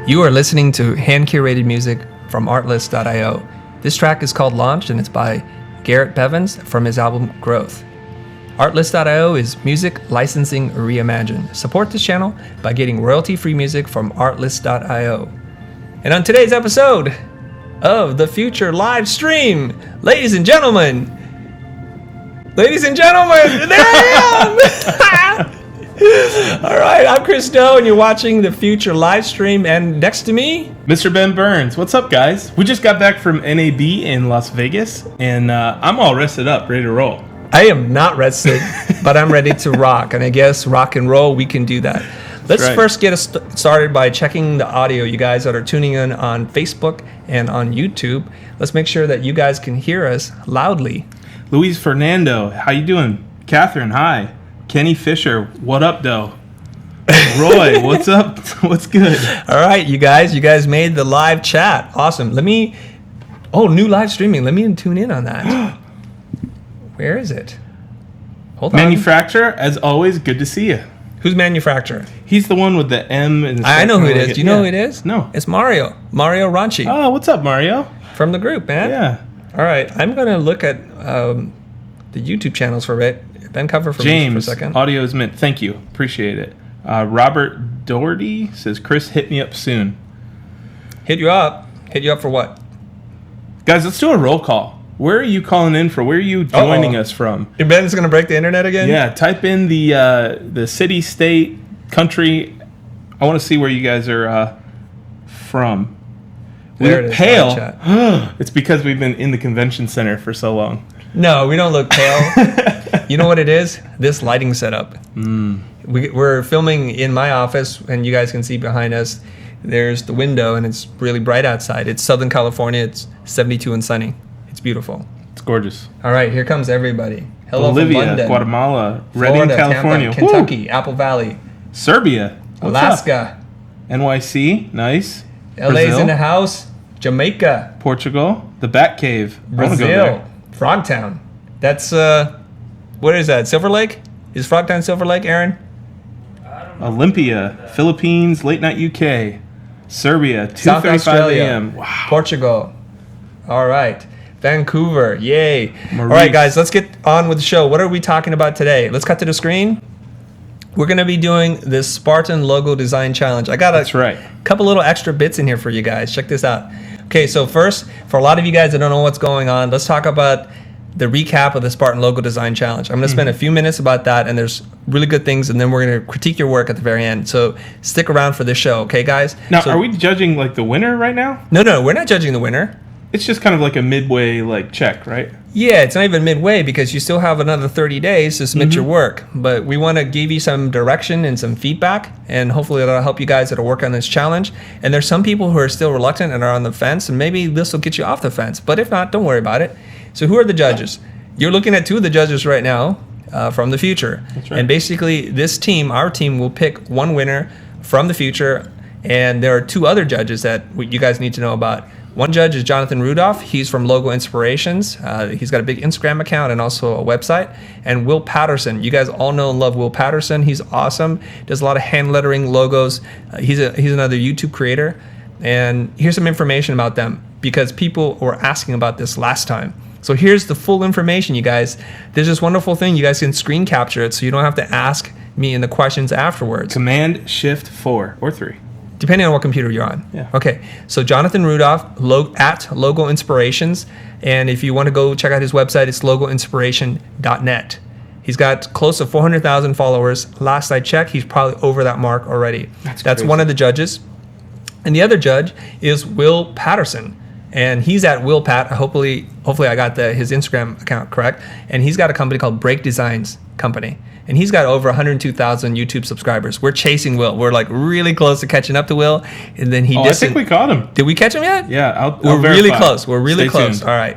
You are listening to hand-curated music from Artlist.io. This track is called Launch, and it's by Garrett Bevins from his album Growth. Artlist.io is music licensing reimagined. Support this channel by getting royalty-free music from Artlist.io. And on today's episode of the Future live stream, ladies and gentlemen, there I am! All right, I'm Chris Doe, and you're watching the Future live stream. And next to me, Mr. Ben Burns. What's up, guys? We just got back from NAB in Las Vegas, and I'm all rested up, ready to roll. I am not rested, but I'm ready to rock. And I guess rock and roll, we can do that. Let's first get us started by checking the audio. You guys that are tuning in on Facebook and on YouTube, let's make sure that you guys can hear us loudly. Luis Fernando, how you doing? Catherine, hi. Kenny Fisher, what up, Doe? Roy, what's up? What's good? All right, you guys made the live chat. Awesome. New live streaming. Let me tune in on that. Where is it? Hold on. Manufacturer, as always, good to see you. Who's Manufacturer? He's the one with the M. And the I know who it is. Do you know who it is? No. It's Mario Ranchi. Oh, what's up, Mario? From the group, man. Yeah. All right, I'm going to look at the YouTube channels for a bit. Ben, cover for me for a second. James, audio is meant. Thank you. Appreciate it. Robert Doherty says, Chris, hit me up soon. Hit you up? Hit you up for what? Guys, let's do a roll call. Where are you calling in from? Where are you joining us from? Ben's going to break the internet again? Yeah, type in the city, state, country. I want to see where you guys are from. There it is. Pale. It's because we've been in the convention center for so long. No, we don't look pale. You know what it is? This lighting setup. We're filming in my office, and you guys can see behind us, there's the window, and it's really bright outside. It's Southern California. It's 72 and sunny. It's beautiful. It's gorgeous. All right, here comes everybody. Hello Bolivia, from London, Guatemala, Florida, Redding, California, Tampa, Kentucky, Apple Valley, Serbia, Alaska, NYC, nice. LA's Brazil, in the house, Jamaica, Portugal, the Bat Cave, Brazil, Frogtown. That's what is that? Silver Lake? Is Frogtown Silver Lake, Aaron? Olympia, Philippines, late night UK, Serbia, South 2:35 Australia, a.m. Wow. Portugal. All right. Vancouver. Yay. Maurice. All right, guys, let's get on with the show. What are we talking about today? Let's cut to the screen. We're going to be doing this Spartan Logo Design Challenge. I got a couple little extra bits in here for you guys. Check this out. Okay, so first, for a lot of you guys that don't know what's going on, let's talk about the recap of the Spartan Logo Design Challenge. I'm going to spend a few minutes about that, and there's really good things, and then we're going to critique your work at the very end. So stick around for this show, okay, guys? Now, are we judging like the winner right now? No, we're not judging the winner. It's just kind of like a midway check, right? Yeah, it's not even midway because you still have another 30 days to submit your work. But we want to give you some direction and some feedback, and hopefully that'll help you guys that are working on this challenge. And there's some people who are still reluctant and are on the fence, and maybe this will get you off the fence. But if not, don't worry about it. So who are the judges? You're looking at two of the judges right now from the future. That's right. And basically this team, our team, will pick one winner from the future, and there are two other judges that you guys need to know about. One judge is Jonathan Rudolph. He's from Logo Inspirations. He's got a big Instagram account and also a website. And Will Patterson. You guys all know and love Will Patterson. He's awesome. Does a lot of hand lettering logos. He's another YouTube creator. And here's some information about them because people were asking about this last time. So here's the full information, you guys. There's this wonderful thing. You guys can screen capture it so you don't have to ask me in the questions afterwards. Command Shift 4 or 3. Depending on what computer you're on. Yeah. Okay. So Jonathan Rudolph at Logo Inspirations. And if you want to go check out his website, it's logoinspiration.net. He's got close to 400,000 followers. Last I checked, he's probably over that mark already. That's crazy. One of the judges. And the other judge is Will Patterson. And he's at Will Pat. Hopefully I got his Instagram account correct. And he's got a company called Break Designs Company. And he's got over 102,000 YouTube subscribers. We're chasing Will. We're like really close to catching up to Will. And then I think we caught him. Did we catch him yet? Yeah, We're really close. We're really Stay close. tuned. All right.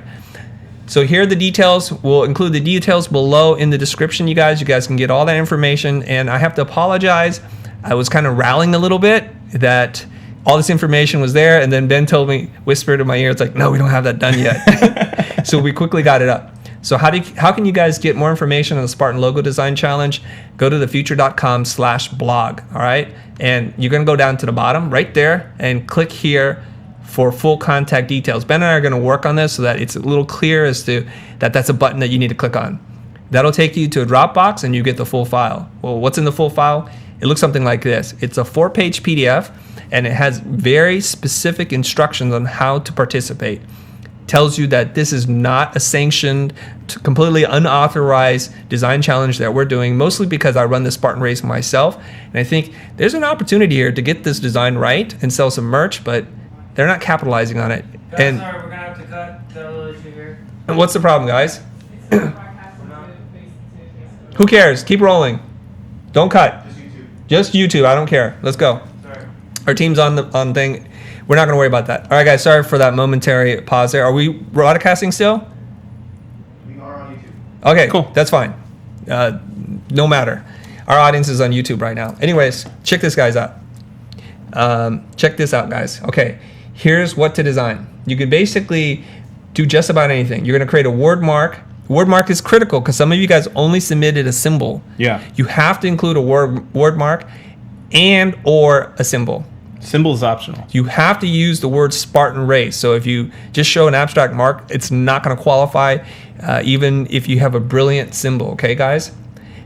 So here are the details. We'll include the details below in the description, you guys. You guys can get all that information. And I have to apologize. I was kind of rallying a little bit that all this information was there. And then Ben told me, whispered in my ear, it's like, no, we don't have that done yet. So we quickly got it up. So how can you guys get more information on the Spartan Logo Design Challenge? Go to thefuture.com/blog, all right? And you're going to go down to the bottom right there and click here for full contact details. Ben and I are going to work on this so that it's a little clear as to that's a button that you need to click on. That'll take you to a Dropbox and you get the full file. Well, what's in the full file? It looks something like this. It's a 4-page PDF and it has very specific instructions on how to participate. Tells you that this is not a sanctioned, completely unauthorized design challenge that we're doing, mostly because I run the Spartan race myself. And I think there's an opportunity here to get this design right and sell some merch, but they're not capitalizing on it. Sorry, we're going to have to cut. Got a little issue here. And what's the problem, guys? Who cares? Keep rolling. Don't cut. Just YouTube. I don't care. Let's go. Sorry. Our team's on thing. We're not going to worry about that. All right, guys. Sorry for that momentary pause there. Are we broadcasting still? We are on YouTube. Okay, Cool. That's fine. No matter. Our audience is on YouTube right now. Anyways, check this guys out. Check this out, guys. Okay, here's what to design. You could basically do just about anything. You're going to create a word mark. Word mark is critical because some of you guys only submitted a symbol. Yeah. You have to include a word mark and or a symbol. Symbol is optional. You have to use the word Spartan race. So if you just show an abstract mark, it's not going to qualify, even if you have a brilliant symbol. Okay, guys?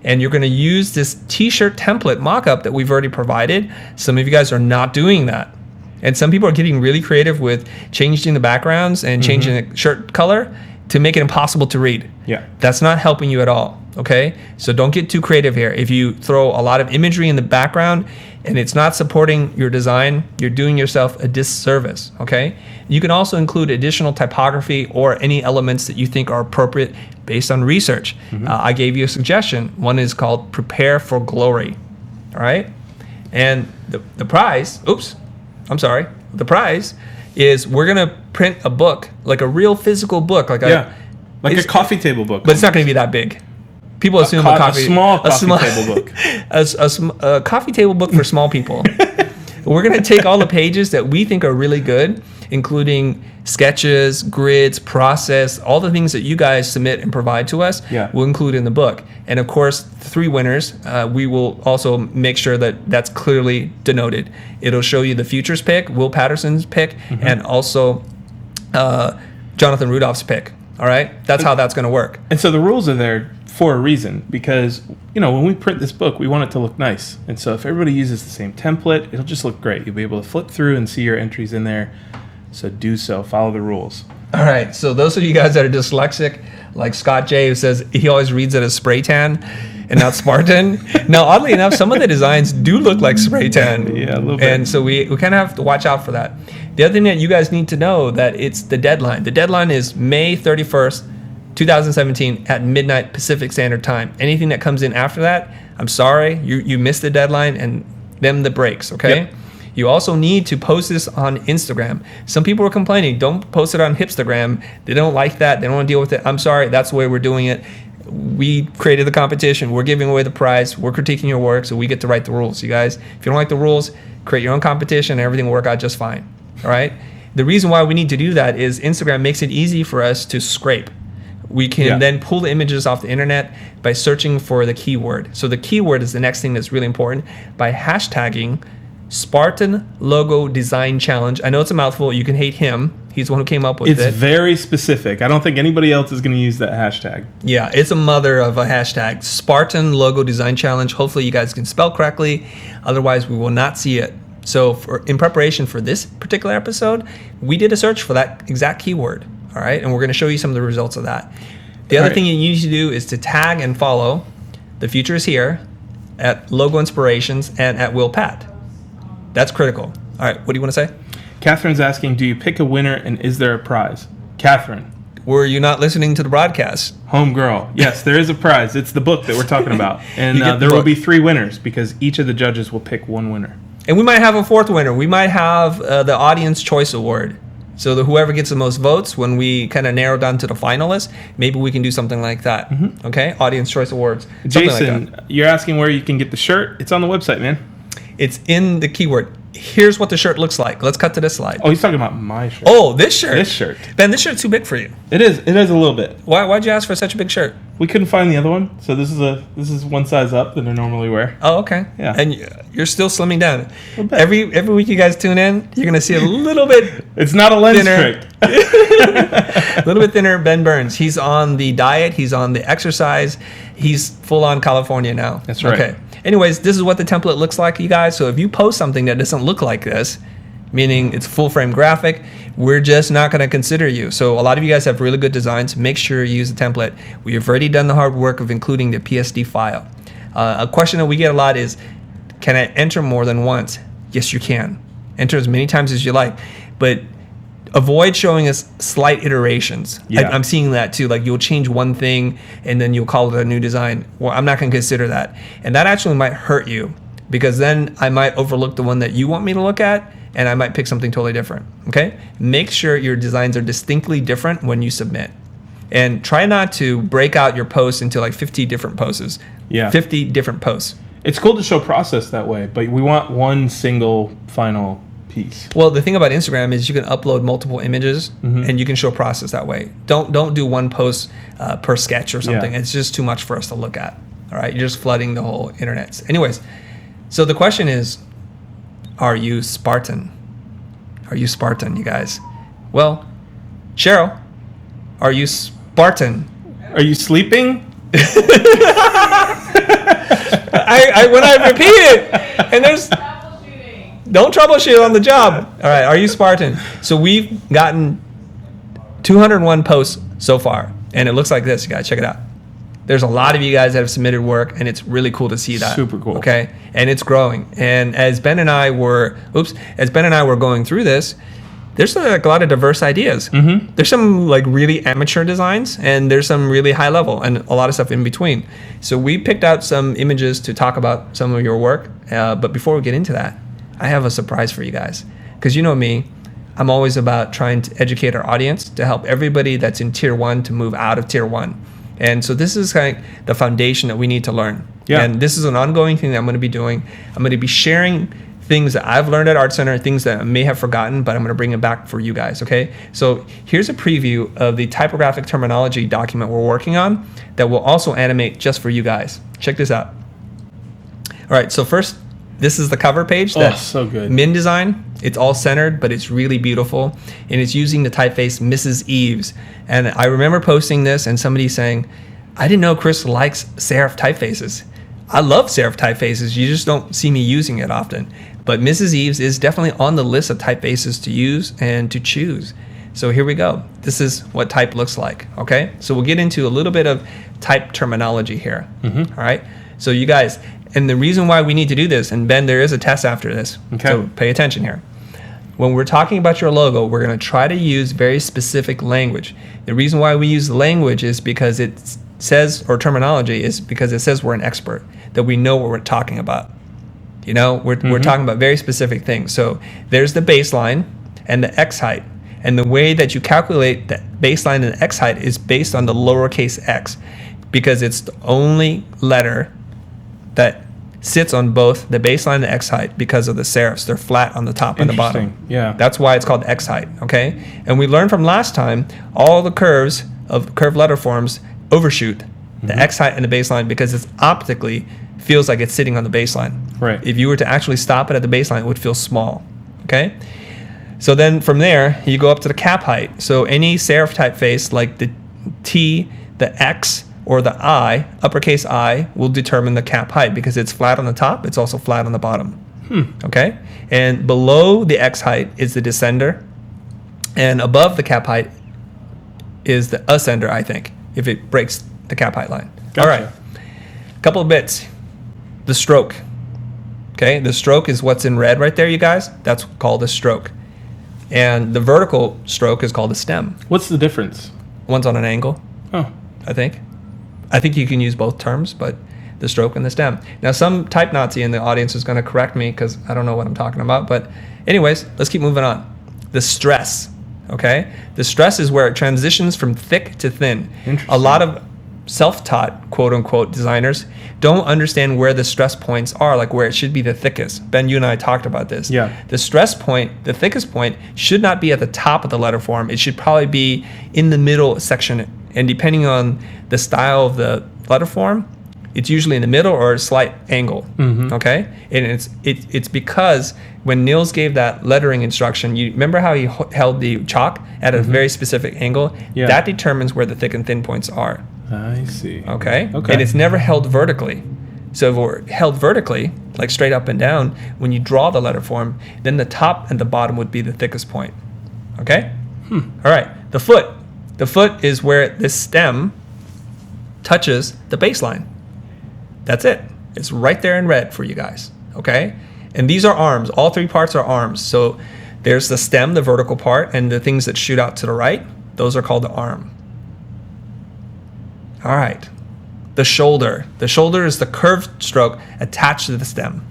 And you're going to use this t-shirt template mock-up that we've already provided. Some of you guys are not doing that. And some people are getting really creative with changing the backgrounds and changing the shirt color to make it impossible to read. Yeah. That's not helping you at all, okay? So don't get too creative here. If you throw a lot of imagery in the background and it's not supporting your design, you're doing yourself a disservice, okay? You can also include additional typography or any elements that you think are appropriate based on research. I gave you a suggestion. One is called Prepare for Glory, all right? And the prize, the prize is we're gonna print a book, like a real physical book, like a coffee table book. but it's not gonna be that big. People assume a small coffee table book. a coffee table book for small people. We're gonna take all the pages that we think are really good, including sketches, grids, process, all the things that you guys submit and provide to us. Yeah. We'll include in the book. And of course, 3 winners, we will also make sure that that's clearly denoted. It'll show you the Future's pick, Will Patterson's pick, and also Jonathan Rudolph's pick. All right? That's how that's going to work. And so the rules are there for a reason, because when we print this book, we want it to look nice. And so if everybody uses the same template, it'll just look great. You'll be able to flip through and see your entries in there. So do so. Follow the rules. All right. So those of you guys that are dyslexic, like Scott J, who says he always reads it as spray tan and not Spartan. Now, oddly enough, some of the designs do look like spray tan. Yeah, a little bit. And so we kind of have to watch out for that. The other thing that you guys need to know that it's the deadline. The deadline is May 31st, 2017 at midnight Pacific Standard Time. Anything that comes in after that, I'm sorry, you missed the deadline and them the breaks, okay? Yep. You also need to post this on Instagram. Some people are complaining, don't post it on Hipstagram. They don't like that. They don't want to deal with it. I'm sorry, that's the way we're doing it. We created the competition. We're giving away the prize. We're critiquing your work, so we get to write the rules. You guys, if you don't like the rules, create your own competition and everything will work out just fine, all right? The reason why we need to do that is Instagram makes it easy for us to scrape. We can then pull the images off the internet by searching for the keyword. So the keyword is the next thing that's really important. By hashtagging Spartan Logo Design Challenge. I know it's a mouthful. You can hate him. He's the one who came up with it. It's very specific. I don't think anybody else is going to use that hashtag. Yeah, it's a mother of a hashtag. Spartan Logo Design Challenge. Hopefully you guys can spell correctly. Otherwise, we will not see it. So in preparation for this particular episode, we did a search for that exact keyword. All right, and we're going to show you some of the results of that. The other thing you need to do is to tag and follow The Future is Here at Logo Inspirations and at Will Pat. That's critical. All right, what do you want to say? Catherine's asking, do you pick a winner and is there a prize? Catherine. Were you not listening to the broadcast? Home girl. Yes, there is a prize. It's the book that we're talking about. And You get the there will book. be 3 winners because each of the judges will pick 1 winner. And we might have a 4th winner. We might have the Audience Choice Award. So whoever gets the most votes, when we kind of narrow down to the finalists, maybe we can do something like that. Okay? Audience Choice Awards. Something Jason, like that. you're asking where you can get the shirt. It's on the website, man. It's in the keyword. here's what the shirt looks like. Let's cut to this slide. Oh, he's talking about my shirt. Oh, this shirt. This shirt. Ben, this shirt's too big for you. It is. It is a little bit. Why'd you ask for such a big shirt? We couldn't find the other one, so this is one size up than I normally wear. Oh, okay. Yeah. And you're still slimming down. A bit. Every week you guys tune in, you're gonna see a little bit It's not a lens thinner. trick. a little bit thinner Ben Burns. He's on the diet. He's on the exercise. He's full on California now. That's right. Okay. Anyways, this is what the template looks like, you guys. So if you post something that doesn't look like this, meaning it's full frame graphic, we're just not going to consider you. So a lot of you guys have really good designs. Make sure you use the template. We have already done the hard work of including the PSD file. A question that we get a lot is, can I enter more than once? Yes, you can. Enter as many times as you like, but avoid showing us slight iterations. Yeah. I'm seeing that too. Like you'll change one thing and then you'll call it a new design. Well, I'm not going to consider that. And that actually might hurt you because then I might overlook the one that you want me to look at and I might pick something totally different. Okay? Make sure your designs are distinctly different when you submit. And try not to break out your posts into like 50 different posts. Yeah. 50 different posts. It's cool to show process that way, but we want one single final piece. Well, the thing about Instagram is you can upload multiple images and you can show process that way. Don't do one post per sketch or something. Yeah. It's just too much for us to look at. All right, you're just flooding the whole internet. Anyways, so the question is, are you Spartan? Are you Spartan, you guys? Well, Cheryl, are you Spartan? Are you sleeping? When I repeat it, and there's don't troubleshoot on the job. All right, are you Spartan? So we've gotten 201 posts so far, and it looks like this. You guys, check it out. There's a lot of you guys that have submitted work, and it's really cool to see that. Super cool. Okay, and it's growing. And as Ben and I were going through this, there's like a lot of diverse ideas. Mm-hmm. There's some like really amateur designs, and there's some really high level, and a lot of stuff in between. So we picked out some images to talk about some of your work. But before we get into that, I have a surprise for you guys, because you know me, I'm always about trying to educate our audience to help everybody that's in tier 1 to move out of tier 1. And so this is kind of the foundation that we need to learn. Yeah. And this is an ongoing thing that I'm going to be doing. I'm going to be sharing things that I've learned at Art Center, things that I may have forgotten, but I'm going to bring it back for you guys, okay? So here's a preview of the typographic terminology document we're working on that will also animate just for you guys. Check this out. All right, so first, this is the cover page. That's so good. Min design. It's all centered, but it's really beautiful. And it's using the typeface Mrs. Eves. And I remember posting this and somebody saying, I didn't know Chris likes serif typefaces. I love serif typefaces. You just don't see me using it often. But Mrs. Eves is definitely on the list of typefaces to use and to choose. So here we go. This is what type looks like, okay? So we'll get into a little bit of type terminology here, all right? So you guys, and the reason why we need to do this, and Ben, there is a test after this, Okay. so pay attention here. When we're talking about your logo, we're going to try to use very specific language. The reason why we use language is because it says, or terminology is because it says we're an expert, that we know what we're talking about. You know, we're talking about very specific things. So there's the baseline and the X height. And the way that you calculate the baseline and the X height is based on the lowercase x, because it's the only letter that sits on both the baseline and the X height because of the serifs. They're flat on the top and the bottom. Interesting, yeah. That's why it's called X height, okay? And we learned from last time, all the curves of curved letter forms overshoot the X height and the baseline because it's optically feels like it's sitting on the baseline. Right. If you were to actually stop it at the baseline, it would feel small, okay? So then from there, you go up to the cap height. So any serif typeface like the T, the X, or the I, uppercase I, will determine the cap height because it's flat on the top, it's also flat on the bottom. Okay? And below the X height is the descender, and above the cap height is the ascender, I think, if it breaks the cap height line. Gotcha. All right. Couple of bits. The stroke. Okay? The stroke is what's in red right there, you guys. That's called a stroke. And the vertical stroke is called a stem. What's the difference? One's on an angle, Oh, I think. I think you can use both terms, but the stroke and the stem. Now, some type Nazi in the audience is going to correct me because I don't know what I'm talking about. But anyways, let's keep moving on. The stress, okay? The stress is where it transitions from thick to thin. Interesting. A lot of self-taught, quote-unquote, designers don't understand where the stress points are, like where it should be the thickest. Ben, you and I talked about this. Yeah. The stress point, the thickest point, should not be at the top of the letter form. It should probably be in the middle section. And depending on the style of the letter form, it's usually in the middle or a slight angle. Okay? And it's because when Nils gave that lettering instruction, you remember how he held the chalk at a very specific angle? Yeah. That determines where the thick and thin points are. I see. Okay? Okay. And it's never held vertically. So if it were held vertically, like straight up and down, when you draw the letter form, then the top and the bottom would be the thickest point. Okay? All right. The foot. The foot is where this stem touches the baseline. That's it. It's right there in red for you guys. Okay? And these are arms. All three parts are arms. So there's the stem, the vertical part, and the things that shoot out to the right. Those are called the arm. All right. The shoulder. The shoulder is the curved stroke attached to the stem.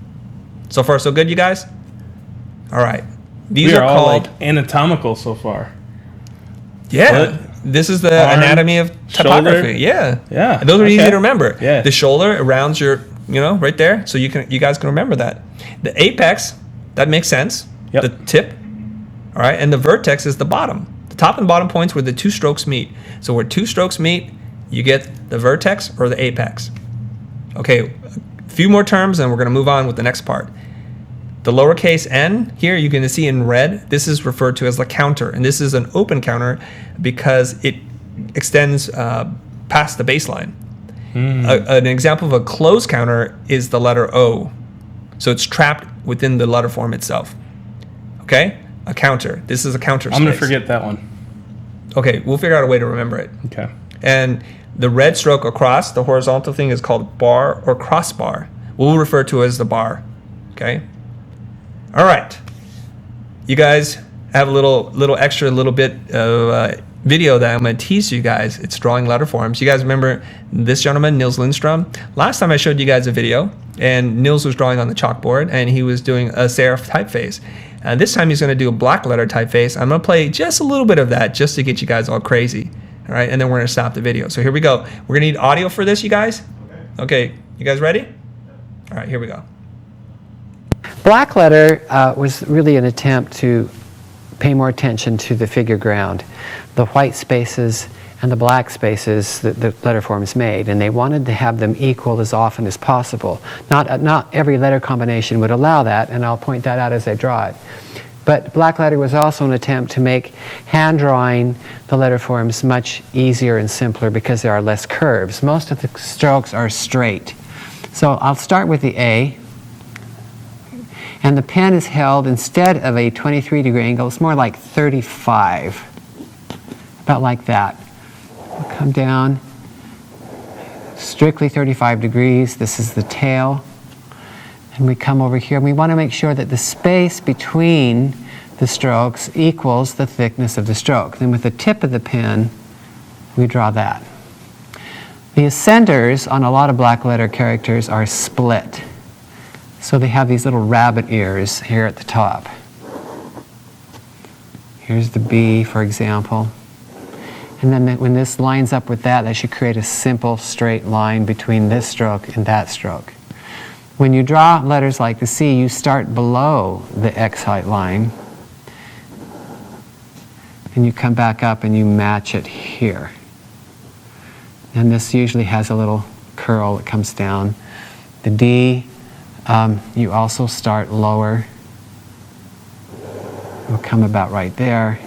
So far, so good, you guys? All right. These We are are all called... like anatomical so far. Yeah. Foot, This is the arm, anatomy of typography. shoulder. Yeah. Yeah, And those are easy okay. to remember. Yeah. The shoulder around your, right there. So you guys can remember that. The apex, that makes sense. Yep. The tip. All right. And the vertex is the bottom. The top and bottom points where the two strokes meet. So where two strokes meet, you get the vertex or the apex. Okay. A few more terms and we're going to move on with the next part. The lowercase n here, you're going to see in red, this is referred to as the counter. And this is an open counter because it extends past the baseline. An example of a closed counter is the letter O. So it's trapped within the letter form itself. Okay? A counter. This is a counter space. I'm going to forget that one. Okay, we'll figure out a way to remember it. Okay. And the red stroke across, the horizontal thing, is called bar or crossbar. We'll refer to it as the bar. Okay? All right. You guys have a little extra bit of video that I'm going to tease you guys. It's drawing letter forms. You guys remember this gentleman, Nils Lindstrom? Last time I showed you guys a video, and Nils was drawing on the chalkboard, and he was doing a serif typeface. And this time he's going to do a black letter typeface. I'm going to play just a little bit of that just to get you guys all crazy. All right, and then we're going to stop the video. So here we go. We're going to need audio for this, you guys? Okay, you guys ready? All right, here we go. Black letter was really an attempt to pay more attention to the figure ground, the white spaces and the black spaces that the letter forms made, and they wanted to have them equal as often as possible. Not every letter combination would allow that, and I'll point that out as I draw it. But black letter was also an attempt to make hand drawing the letter forms much easier and simpler because there are less curves. Most of the strokes are straight. So I'll start with the A. And the pen is held, instead of a 23-degree angle, it's more like 35. About like that. We'll come down, strictly 35 degrees. This is the tail. And we come over here, and we want to make sure that the space between the strokes equals the thickness of the stroke. Then with the tip of the pen, we draw that. The ascenders on a lot of black letter characters are split. So they have these little rabbit ears here at the top. Here's the B, for example. And then when this lines up with that, that should create a simple straight line between this stroke and that stroke. When you draw letters like the C, you start below the X height line. And you come back up and you match it here. And this usually has a little curl that comes down. The D, you also start lower. It'll come about right there.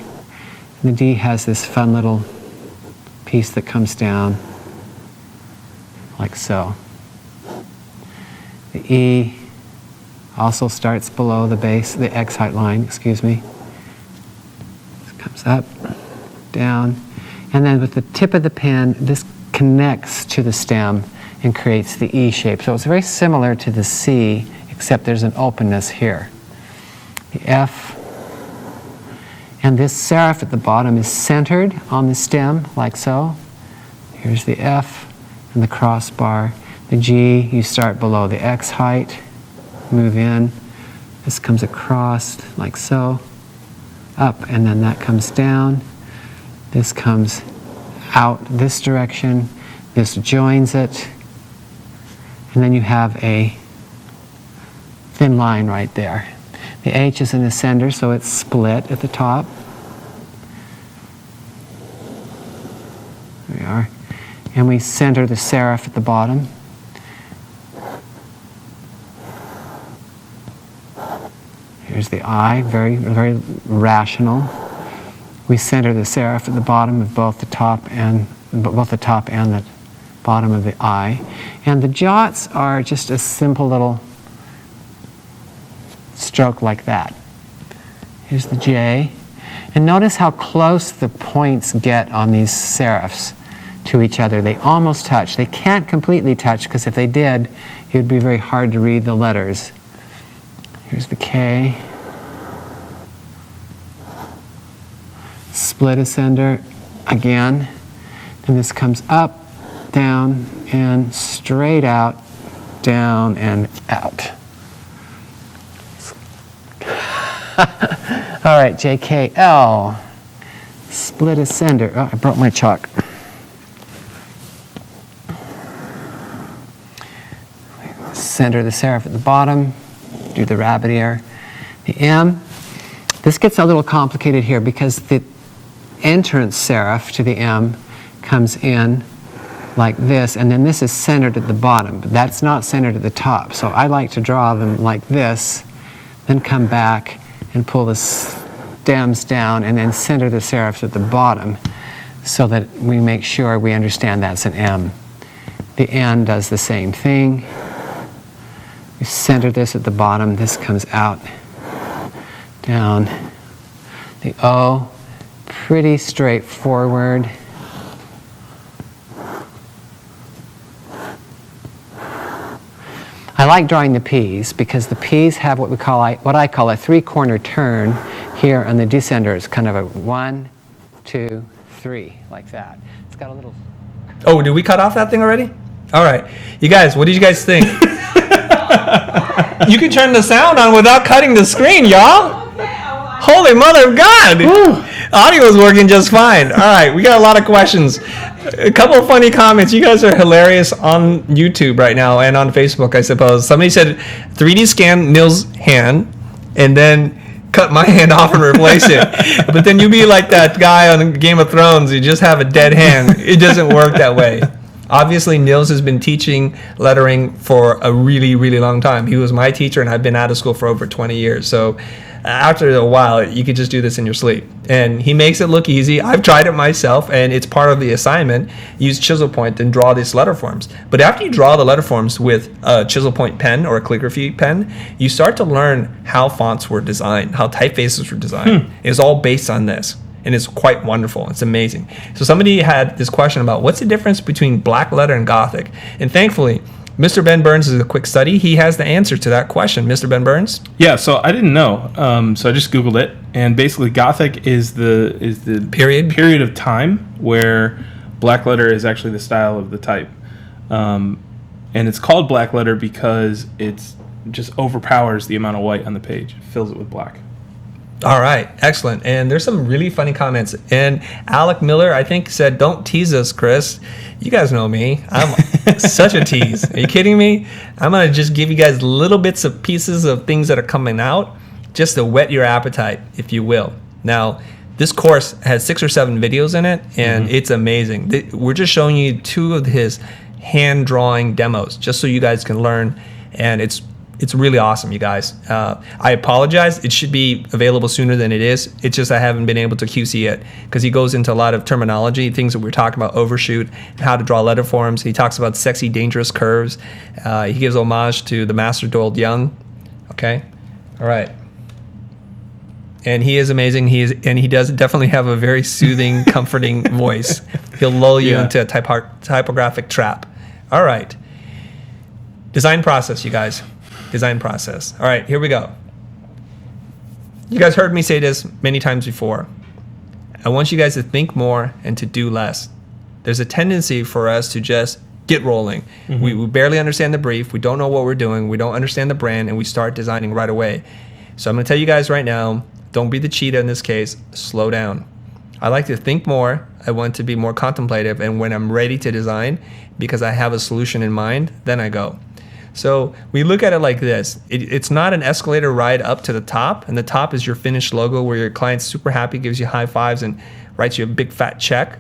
The D has this fun little piece that comes down like so. The E also starts below the base, the X height line, excuse me. This comes up, down, and then with the tip of the pen, this connects to the stem and creates the E shape. So it's very similar to the C, except there's an openness here. The F, and this serif at the bottom is centered on the stem, like so. Here's the F and the crossbar. The G, you start below the X height, move in. This comes across, like so, up, and then that comes down. This comes out this direction. This joins it, and then you have a thin line right there. The H is in the center, so it's split at the top. There we are. And we center the serif at the bottom. Here's the I, very, very rational. We center the serif at the bottom of both the top and the bottom of the I. And the jots are just a simple little stroke like that. Here's the J. And notice how close the points get on these serifs to each other. They almost touch. They can't completely touch, because if they did, it would be very hard to read the letters. Here's the K. Split ascender again. And this comes up, down, and straight out, down, and out. All right, JKL. Split ascender. Oh, I brought my chalk. Center the serif at the bottom. Do the rabbit ear. The M. This gets a little complicated here because the entrance serif to the M comes in like this, and then this is centered at the bottom, but that's not centered at the top. So I like to draw them like this, then come back and pull the stems down, and then center the serifs at the bottom so that we make sure we understand that's an M. The N does the same thing. We center this at the bottom. This comes out, down. The O, pretty straightforward. I like drawing the P's because the P's have what I call a three-corner turn here on the descender. It's kind of a 1, 2, 3, like that. It's got a little... Oh, did we cut off that thing already? All right. You guys, what did you guys think? You can turn the sound on without cutting the screen, y'all. Holy mother of God. Audio is working just fine. All right, we got a lot of questions. A couple of funny comments. You guys are hilarious on YouTube right now and on Facebook, I suppose. Somebody said 3D scan Nils' hand and then cut my hand off and replace it. But then you be like that guy on Game of Thrones. You just have a dead hand. It doesn't work that way. Obviously, Nils has been teaching lettering for a really, really long time. He was my teacher, and I've been out of school for over 20 years. So after a while, you could just do this in your sleep. And he makes it look easy. I've tried it myself, and it's part of the assignment. Use chisel point and draw these letter forms. But after you draw the letter forms with a chisel point pen or a calligraphy pen, you start to learn how fonts were designed, how typefaces were designed. It's all based on this. And it's quite wonderful. It's amazing. So somebody had this question about what's the difference between black letter and Gothic? And thankfully, Mr. Ben Burns is a quick study. He has the answer to that question. Mr. Ben Burns? Yeah, so I didn't know. So I just Googled it. And basically Gothic is the period of time where black letter is actually the style of the type. And it's called black letter because it's just overpowers the amount of white on the page. It fills it with black. All right, excellent. And there's some really funny comments. And Alec Miller, I think, said, "Don't tease us, Chris. You guys know me. I'm such a tease. Are you kidding me? I'm going to just give you guys little bits of pieces of things that are coming out just to whet your appetite, if you will." Now, this course has 6 or 7 videos in it, and it's amazing. We're just showing you 2 of his hand-drawing demos just so you guys can learn, and it's really awesome, you guys. I apologize. It should be available sooner than it is. It's just I haven't been able to QC it because he goes into a lot of terminology, things that we're talking about, overshoot, how to draw letter forms. He talks about sexy, dangerous curves. He gives homage to the master Doyle Young. Okay? All right. And he is amazing. He does definitely have a very soothing, comforting voice. He'll lull you into a typographic trap. All right. Design process, you guys. Design process. All right, here we go. You guys heard me say this many times before. I want you guys to think more and to do less. There's a tendency for us to just get rolling. We barely understand the brief. We don't know what we're doing. We don't understand the brand, and we start designing right away. So I'm going to tell you guys right now, don't be the cheetah in this case. Slow down. I like to think more. I want to be more contemplative. And when I'm ready to design, because I have a solution in mind, then I go. So we look at it like this. It's not an escalator ride up to the top, and the top is your finished logo where your client's super happy, gives you high fives, and writes you a big fat check.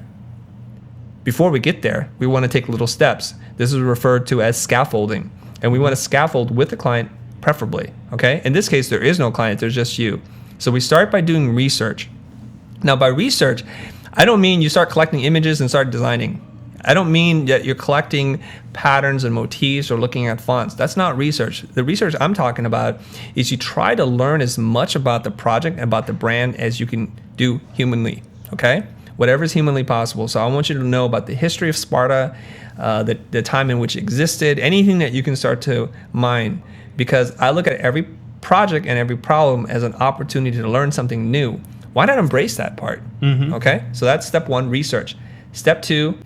Before we get there, we want to take little steps. This is referred to as scaffolding, and we want to scaffold with the client preferably, okay? In this case, there is no client, there's just you. So we start by doing research. Now, by research, I don't mean you start collecting images and start designing. I don't mean that you're collecting patterns and motifs or looking at fonts. That's not research. The research I'm talking about is you try to learn as much about the project, about the brand as you can do humanly, okay? Whatever is humanly possible. So I want you to know about the history of Sparta, the time in which it existed, anything that you can start to mine, because I look at every project and every problem as an opportunity to learn something new. Why not embrace that part? Okay, so that's step one, research. Step two,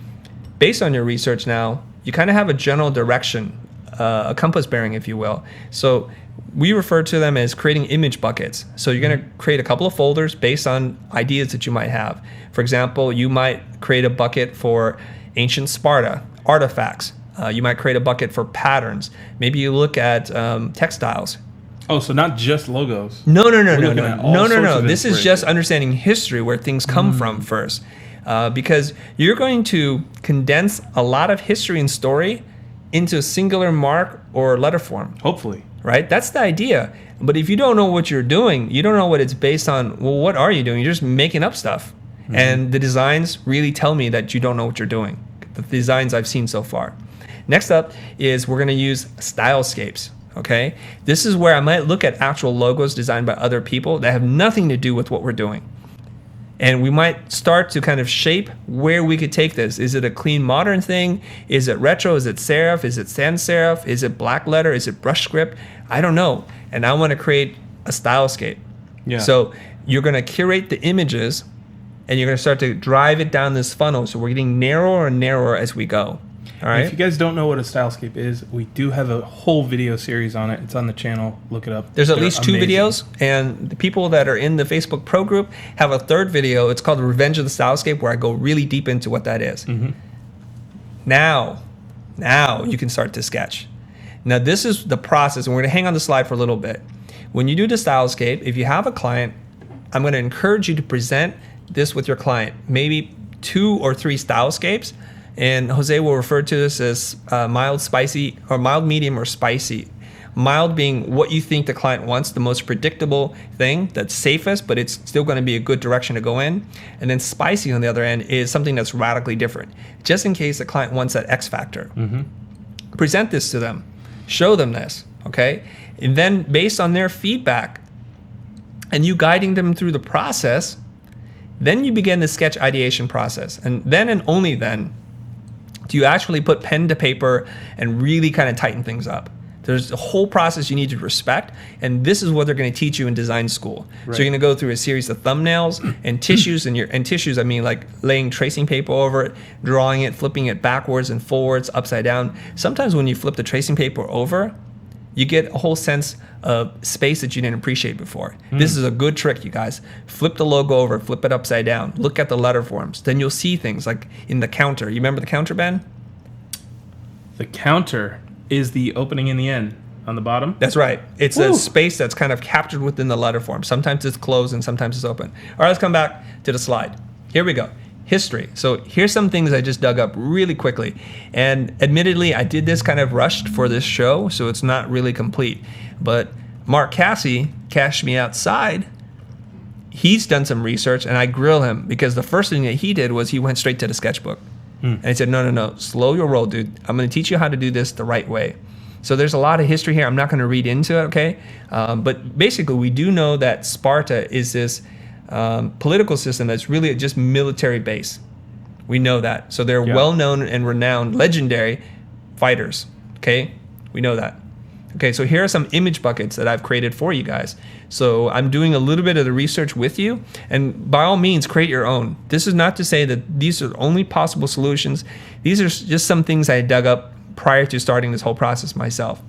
based on your research now, you kind of have a general direction, a compass bearing, if you will. So we refer to them as creating image buckets. So you're going to create a couple of folders based on ideas that you might have. For example, you might create a bucket for ancient Sparta, artifacts. You might create a bucket for patterns. Maybe you look at textiles. Oh, so not just logos. No. No. This is just understanding history, where things come from first. Because you're going to condense a lot of history and story into a singular mark or letter form. Hopefully. Right? That's the idea. But if you don't know what you're doing, you don't know what it's based on, well, what are you doing? You're just making up stuff. And the designs really tell me that you don't know what you're doing. The designs I've seen so far. Next up is we're going to use Stylescapes. Okay? This is where I might look at actual logos designed by other people that have nothing to do with what we're doing. And we might start to kind of shape where we could take this. Is it a clean modern thing? Is it retro? Is it serif? Is it sans serif? Is it black letter? Is it brush script? I don't know. And I want to create a stylescape. Yeah. So you're going to curate the images, and you're going to start to drive it down this funnel. So we're getting narrower and narrower as we go. All right. If you guys don't know what a stylescape is, we do have a whole video series on it. It's on the channel. Look it up. There's at They're least two amazing. videos, and the people that are in the Facebook Pro group have a third video. It's called Revenge of the Stylescape, where I go really deep into what that is. Now you can start to sketch. Now this is the process, and we're going to hang on the slide for a little bit. When you do the stylescape, if you have a client, I'm going to encourage you to present this with your client, maybe 2 or 3 stylescapes. And Jose will refer to this as mild, spicy, or mild, medium, or spicy. Mild being what you think the client wants, the most predictable thing, that's safest, but it's still going to be a good direction to go in. And then spicy, on the other end, is something that's radically different, just in case the client wants that X factor. Present this to them. Show them this, okay? And then based on their feedback and you guiding them through the process, then you begin the sketch ideation process. And then and only then do you actually put pen to paper and really kind of tighten things up. There's a whole process you need to respect, and this is what they're going to teach you in design school. Right. So you're going to go through a series of thumbnails and tissues, and tissues, I mean like laying tracing paper over it, drawing it, flipping it backwards and forwards, upside down. Sometimes when you flip the tracing paper over, you get a whole sense of space that you didn't appreciate before. This is a good trick, you guys. Flip the logo over, flip it upside down, look at the letter forms. Then you'll see things like in the counter. You remember the counter, Ben? The counter is the opening in the end on the bottom. That's right. It's a space that's kind of captured within the letter form. Sometimes it's closed and sometimes it's open. All right, let's come back to the slide. Here we go. History. So here's some things I just dug up really quickly. And admittedly, I did this kind of rushed for this show, so it's not really complete. But Mark Cassie cashed me outside. He's done some research, and I grill him because the first thing that he did was he went straight to the sketchbook. And he said, no, slow your roll, dude. I'm going to teach you how to do this the right way. So there's a lot of history here. I'm not going to read into it, okay? But basically, we do know that Sparta is this political system that's really just military base. We know that. So they're well-known and renowned, legendary fighters, okay? We know that. Okay, so here are some image buckets that I've created for you guys. So I'm doing a little bit of the research with you, and by all means, create your own. This is not to say that these are the only possible solutions. These are just some things I dug up prior to starting this whole process myself.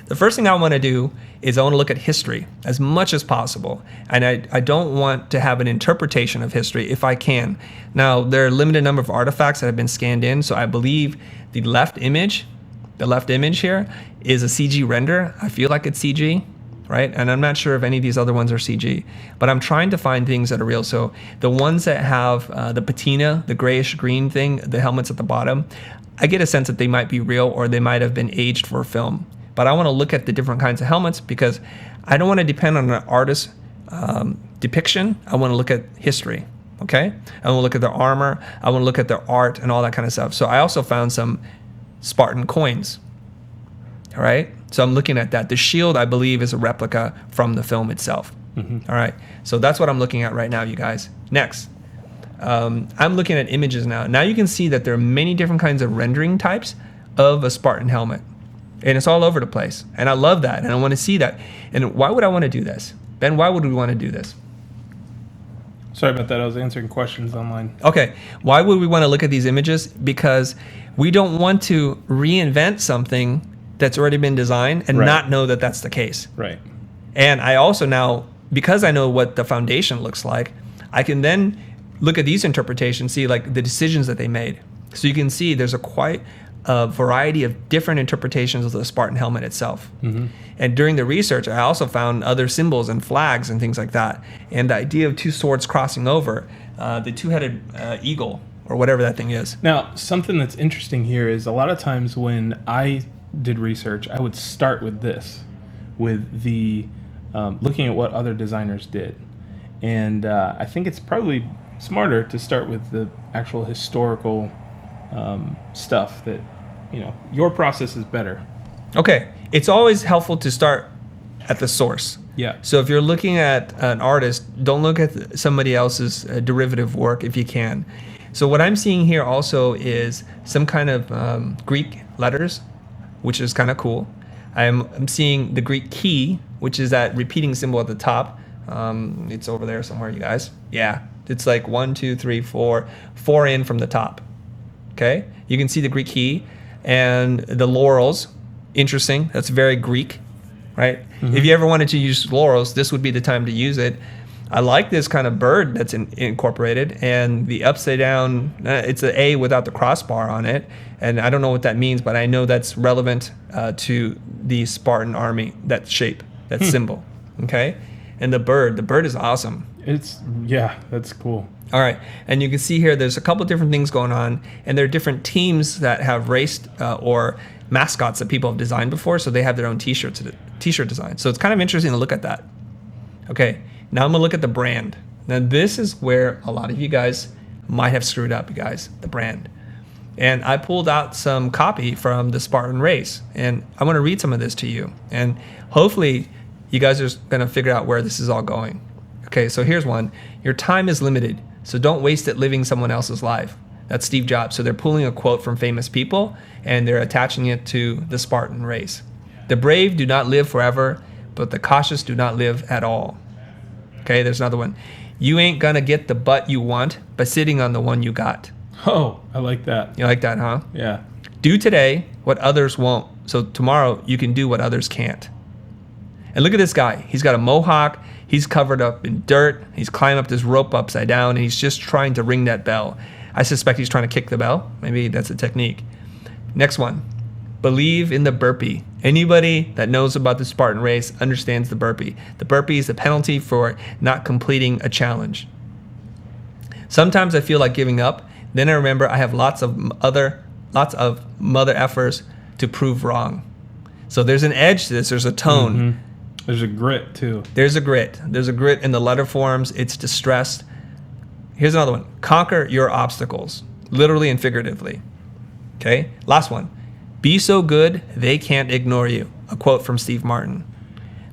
The first thing I want to do is I want to look at history as much as possible. And I don't want to have an interpretation of history if I can. Now, there are a limited number of artifacts that have been scanned in, so I believe the left image here is a CG render. I feel like it's CG, right? And I'm not sure if any of these other ones are CG, but I'm trying to find things that are real. So the ones that have the patina, the grayish green thing, the helmets at the bottom, I get a sense that they might be real or they might have been aged for film. But I want to look at the different kinds of helmets because I don't want to depend on an artist's depiction. I want to look at history, okay? I want to look at their armor. I want to look at their art and all that kind of stuff. So I also found some Spartan coins, all right? So I'm looking at that. The shield, I believe, is a replica from the film itself, all right? So that's what I'm looking at right now, you guys. Next. I'm looking at images now. Now you can see that there are many different kinds of rendering types of a Spartan helmet. And it's all over the place. And I love that. And I want to see that. And why would I want to do this? Ben, why would we want to do this? Sorry about that. I was answering questions online. Okay. Why would we want to look at these images? Because we don't want to reinvent something that's already been designed and not know that that's the case. Right. And I also now, because I know what the foundation looks like, I can then look at these interpretations, see like the decisions that they made. So you can see there's quite a variety of different interpretations of the Spartan helmet itself. And during the research, I also found other symbols and flags and things like that. And the idea of two swords crossing over, the two-headed eagle or whatever that thing is. Now, something that's interesting here is a lot of times when I did research, I would start with this, with the looking at what other designers did. And I think it's probably smarter to start with the actual historical stuff that, your process is better. Okay. It's always helpful to start at the source. Yeah. So if you're looking at an artist, don't look at somebody else's derivative work if you can. So what I'm seeing here also is some kind of Greek letters, which is kind of cool. I'm seeing the Greek key, which is that repeating symbol at the top. It's over there somewhere, you guys. Yeah. It's like 1, 2, 3, 4 in from the top. Okay. You can see the Greek key and the laurels. Interesting. That's very Greek, right? If you ever wanted to use laurels, this would be the time to use it. I like this kind of bird that's incorporated, and the upside down, it's an A without the crossbar on it. And I don't know what that means, but I know that's relevant to the Spartan army, that shape, that symbol. Okay. And the bird is awesome. That's cool. All right, and you can see here there's a couple different things going on, and there are different teams that have raced or mascots that people have designed before, so they have their own t-shirt design. So it's kind of interesting to look at that. Okay, now I'm gonna look at the brand. Now this is where a lot of you guys might have screwed up, you guys, the brand. And I pulled out some copy from the Spartan race, and I want to read some of this to you, and hopefully you guys are gonna figure out where this is all going. Okay, so here's one. Your time is limited, so don't waste it living someone else's life. That's Steve Jobs. So they're pulling a quote from famous people, and they're attaching it to the Spartan race. The brave do not live forever, but the cautious do not live at all. Okay, there's another one. You ain't gonna get the butt you want by sitting on the one you got. Oh, I like that. You like that, huh? Yeah. Do today what others won't, so tomorrow you can do what others can't. And look at this guy. He's got a mohawk. He's covered up in dirt. He's climbing up this rope upside down, and he's just trying to ring that bell. I suspect he's trying to kick the bell. Maybe that's a technique. Next one. Believe in the burpee. Anybody that knows about the Spartan race understands the burpee. The burpee is the penalty for not completing a challenge. Sometimes I feel like giving up. Then I remember I have lots of mother effers to prove wrong. So there's an edge to this. There's a tone. There's a grit too. There's a grit. There's a grit in the Letterforms. It's distressed. Here's another one. Conquer your obstacles, literally and figuratively. Okay, last one. Be so good they can't ignore you. A quote from Steve Martin.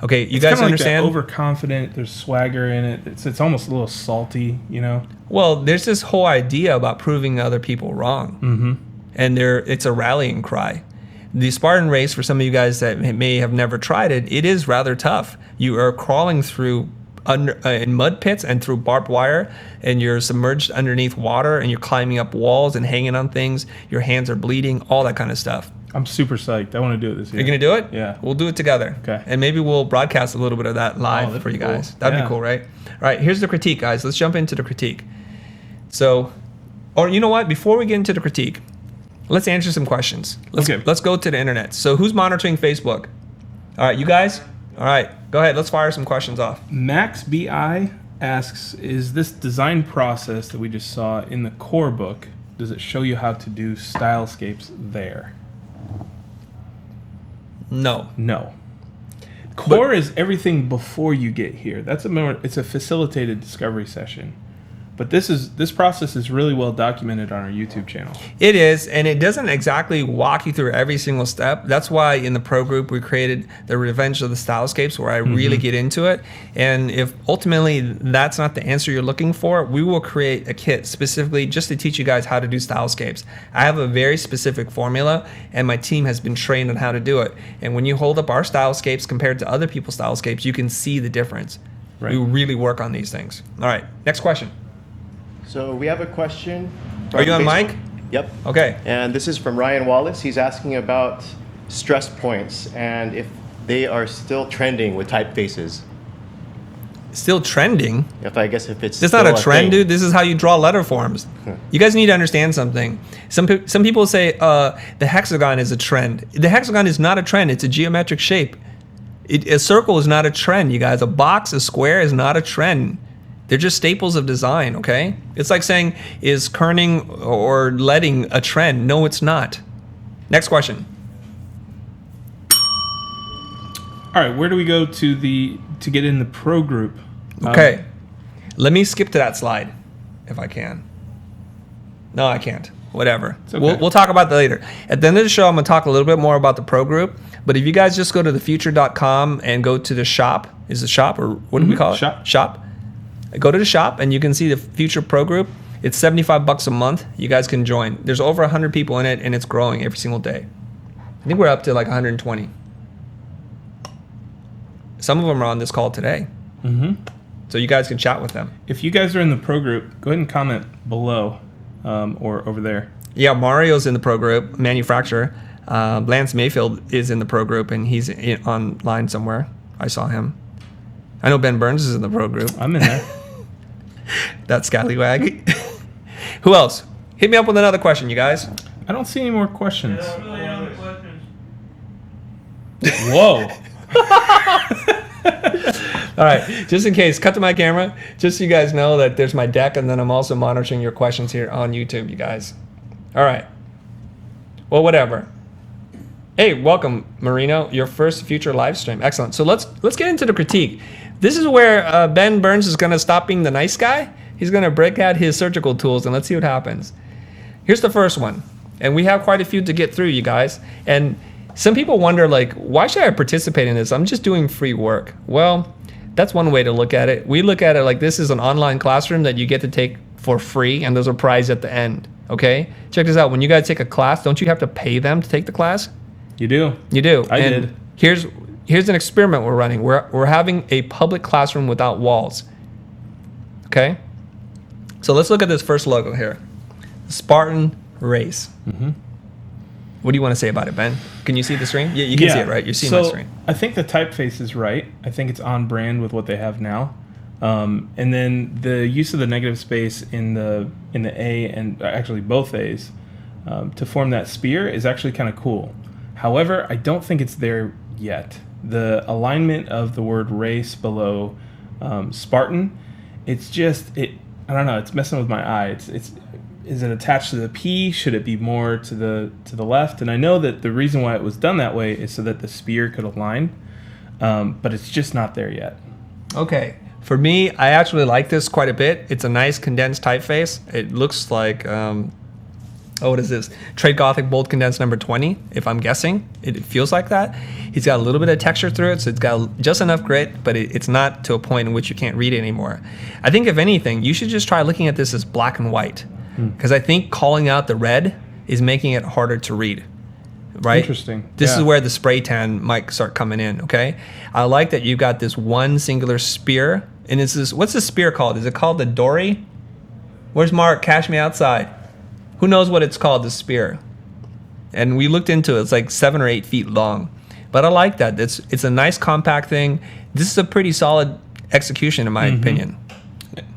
Okay, you guys understand? Like overconfident. There's swagger in it. It's almost a little salty, Well, there's this whole idea about proving other people wrong, and it's a rallying cry. The Spartan race, for some of you guys that may have never tried it, it is rather tough. You are crawling through in mud pits and through barbed wire, and you're submerged underneath water, and you're climbing up walls and hanging on things. Your hands are bleeding, all that kind of stuff. I'm super psyched. I want to do it this year. You're going to do it? Yeah. We'll do it together. Okay. And maybe we'll broadcast a little bit of that live that'd for you be cool. guys. That'd Yeah. be cool, right? All right, here's the critique, guys. Let's jump into the critique. So, or you know what? Before we get into the critique, let's answer some questions. Let's go to the internet. So who's monitoring Facebook? All right, you guys? All right, go ahead. Let's fire some questions off. Max BI asks, is this design process that we just saw in the core book, does it show you how to do Stylescapes there? No. No. Core is everything before you get here. It's a facilitated discovery session. But this process is really well documented on our YouTube channel. It is, and it doesn't exactly walk you through every single step. That's why in the pro group we created the Revenge of the Stylescapes, where I really get into it. And if ultimately that's not the answer you're looking for, we will create a kit specifically just to teach you guys how to do Stylescapes. I have a very specific formula, and my team has been trained on how to do it. And when you hold up our Stylescapes compared to other people's Stylescapes, you can see the difference. Right. We really work on these things. All right, next question. So we have a question. Are you on Facebook. mic? Yep. Okay. And this is from Ryan Wallace. He's asking about stress points and if they are still trending with typefaces. Still trending? If it's It's not still a trend, thing. dude. This is how you draw letter forms. You guys need to understand something. Some people say the hexagon is a trend. The hexagon is not a trend. It's a geometric shape. A circle is not a trend, you guys. A box, a square is not a trend. They're just staples of design, okay? It's like saying, is kerning or leading a trend? No, it's not. Next question. All right, where do we go to get in the pro group? Okay. Let me skip to that slide, if I can. No, I can't. Whatever. It's okay. We'll talk about that later. At the end of the show, I'm going to talk a little bit more about the pro group. But if you guys just go to thefuture.com and go to the shop, is it shop or what do we call it? Shop. Go to the shop and you can see the Future Pro Group. It's $75 a month. You guys can join. There's over 100 people in it, and it's growing every single day. I think we're up to like 120. Some of them are on this call today. So you guys can chat with them. If you guys are in the pro group, go ahead and comment below or over there. Yeah, Mario's in the pro group, manufacturer. Lance Mayfield is in the pro group, and he's online somewhere. I saw him. I know Ben Burns is in the pro group. I'm in there. That scallywag. Who else? Hit me up with another question, you guys. I don't see any more questions. That's really the only questions. Whoa. All right, just in case, cut to my camera, just so you guys know that there's my deck, and then I'm also monitoring your questions here on YouTube, you guys. All right. Well, whatever. Hey, welcome, Marino. Your first Future live stream. Excellent. So let's get into the critique. This is where Ben Burns is going to stop being the nice guy. He's going to break out his surgical tools, and let's see what happens. Here's the first one, and we have quite a few to get through, you guys. And some people wonder, like, why should I participate in this? I'm just doing free work. Well, that's one way to look at it. We look at it like this is an online classroom that you get to take for free, and there's a prize at the end, okay? Check this out. When you guys take a class, don't you have to pay them to take the class? You do. You do. I And did. Here's an experiment we're running. We're having a public classroom without walls. Okay? So let's look at this first logo here. Spartan Race. What do you want to say about it, Ben? Can you see the screen? Yeah, you can see it, right? You're seeing my screen. I think the typeface is right. I think it's on brand with what they have now. And then the use of the negative space in the A and actually both A's to form that spear is actually kind of cool. However, I don't think it's there yet. The alignment of the word race below Spartan, I don't know. It's messing with my eye. Is it attached to the P? Should it be more to the left? And I know that the reason why it was done that way is so that the spear could align, but it's just not there yet. Okay. For me, I actually like this quite a bit. It's a nice condensed typeface. It looks like, what is this? Trade Gothic Bold Condensed number 20, if I'm guessing. It feels like that. He's got a little bit of texture through it, so it's got just enough grit, but it's not to a point in which you can't read it anymore. I think, if anything, you should just try looking at this as black and white, because I think calling out the red is making it harder to read. Right? Interesting. This Yeah. is where the spray tan might start coming in, okay? I like that you've got this one singular spear. And it's this, what's the spear called? Is it called the dory? Where's Mark? Cash me outside. Who knows what it's called, the spear? And we looked into it. It's like 7 or 8 feet long. But I like that. It's a nice compact thing. This is a pretty solid execution, in my opinion.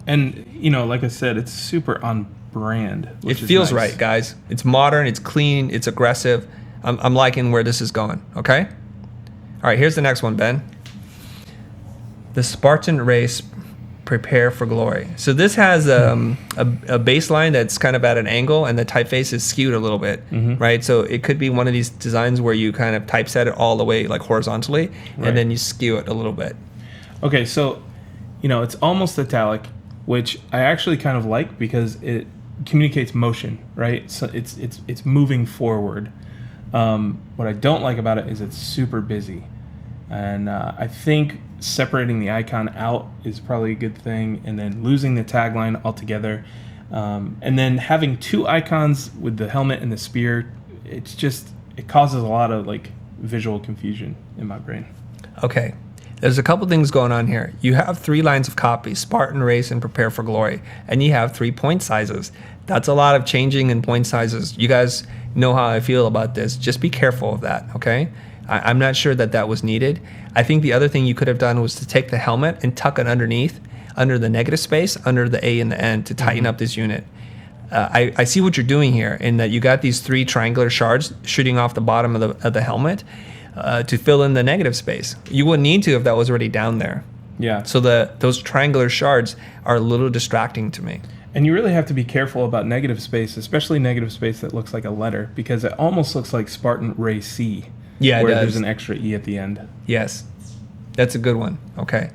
And, you know, like I said, it's super on brand. It feels right, guys. It's modern, it's clean, it's aggressive. I'm liking where this is going, okay? All right, here's the next one, Ben. The Spartan race, prepare for glory. So this has a baseline that's kind of at an angle, and the typeface is skewed a little bit, right? So it could be one of these designs where you kind of typeset it all the way like horizontally, and then you skew it a little bit. Okay, so, you know, it's almost italic, which I actually kind of like because it communicates motion, right? So it's moving forward. What I don't like about it is it's super busy. And I think separating the icon out is probably a good thing, and then losing the tagline altogether. And then having 2 icons with the helmet and the spear, it causes a lot of like visual confusion in my brain. Okay. There's a couple things going on here. You have 3 lines of copy, Spartan race and prepare for glory, and you have 3 point sizes. That's a lot of changing in point sizes. You guys know how I feel about this. Just be careful of that, okay? I'm not sure that was needed. I think the other thing you could have done was to take the helmet and tuck it underneath, under the negative space, under the A and the N, to tighten up this unit. I see what you're doing here in that you got these 3 triangular shards shooting off the bottom of the helmet. To fill in the negative space. You wouldn't need to if that was already down there. Yeah. So those triangular shards are a little distracting to me. And you really have to be careful about negative space, especially negative space that looks like a letter, because it almost looks like Spartan Ray C. Yeah, where it does. There's an extra E at the end. Yes. That's a good one. Okay.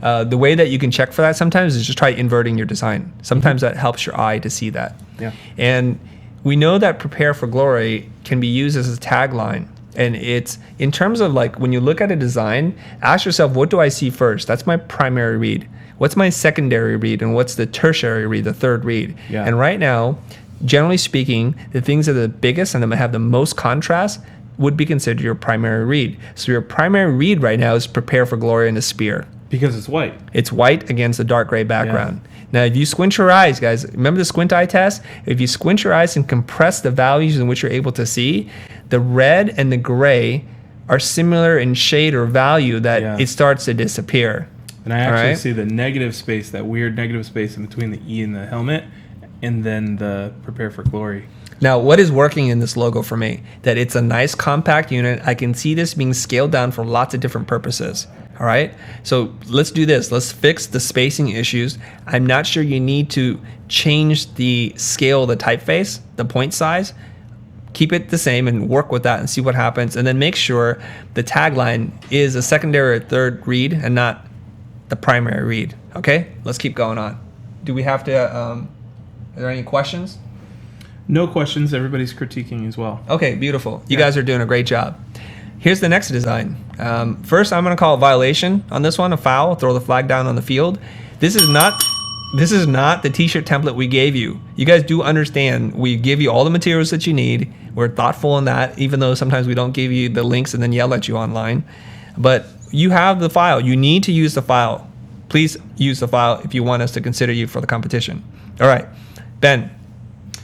The way that you can check for that sometimes is just try inverting your design. Sometimes that helps your eye to see that. Yeah. And we know that prepare for glory can be used as a tagline. And it's in terms of like when you look at a design, ask yourself, what do I see first? That's my primary read. What's my secondary read? And what's the tertiary read, the third read? Yeah. And right now, generally speaking, the things that are the biggest and that have the most contrast would be considered your primary read. So your primary read right now is prepare for glory and the spear. Because it's white. It's white against a dark gray background. Now, if you squint your eyes, guys, remember the squint eye test? If you squint your eyes and compress the values in which you're able to see, the red and the gray are similar in shade or value that it starts to disappear. And I actually see the negative space, that weird negative space in between the E and the helmet, and then the prepare for glory. Now, what is working in this logo for me? That it's a nice compact unit. I can see this being scaled down for lots of different purposes. All right, so let's do this. Let's fix the spacing issues. I'm not sure you need to change the scale of the typeface, the point size. Keep it the same and work with that and see what happens. And then make sure the tagline is a secondary or third read and not the primary read. Okay, let's keep going on. Do we have to, are there any questions? No questions. Everybody's critiquing as well. Okay, beautiful. You guys are doing a great job. Here's the next design. First, I'm going to call a violation on this one, a foul. Throw the flag down on the field. This is not the t-shirt template we gave you. You guys do understand we give you all the materials that you need. We're thoughtful in that, even though sometimes we don't give you the links and then yell at you online. But you have the file. You need to use the file. Please use the file if you want us to consider you for the competition. All right, Ben,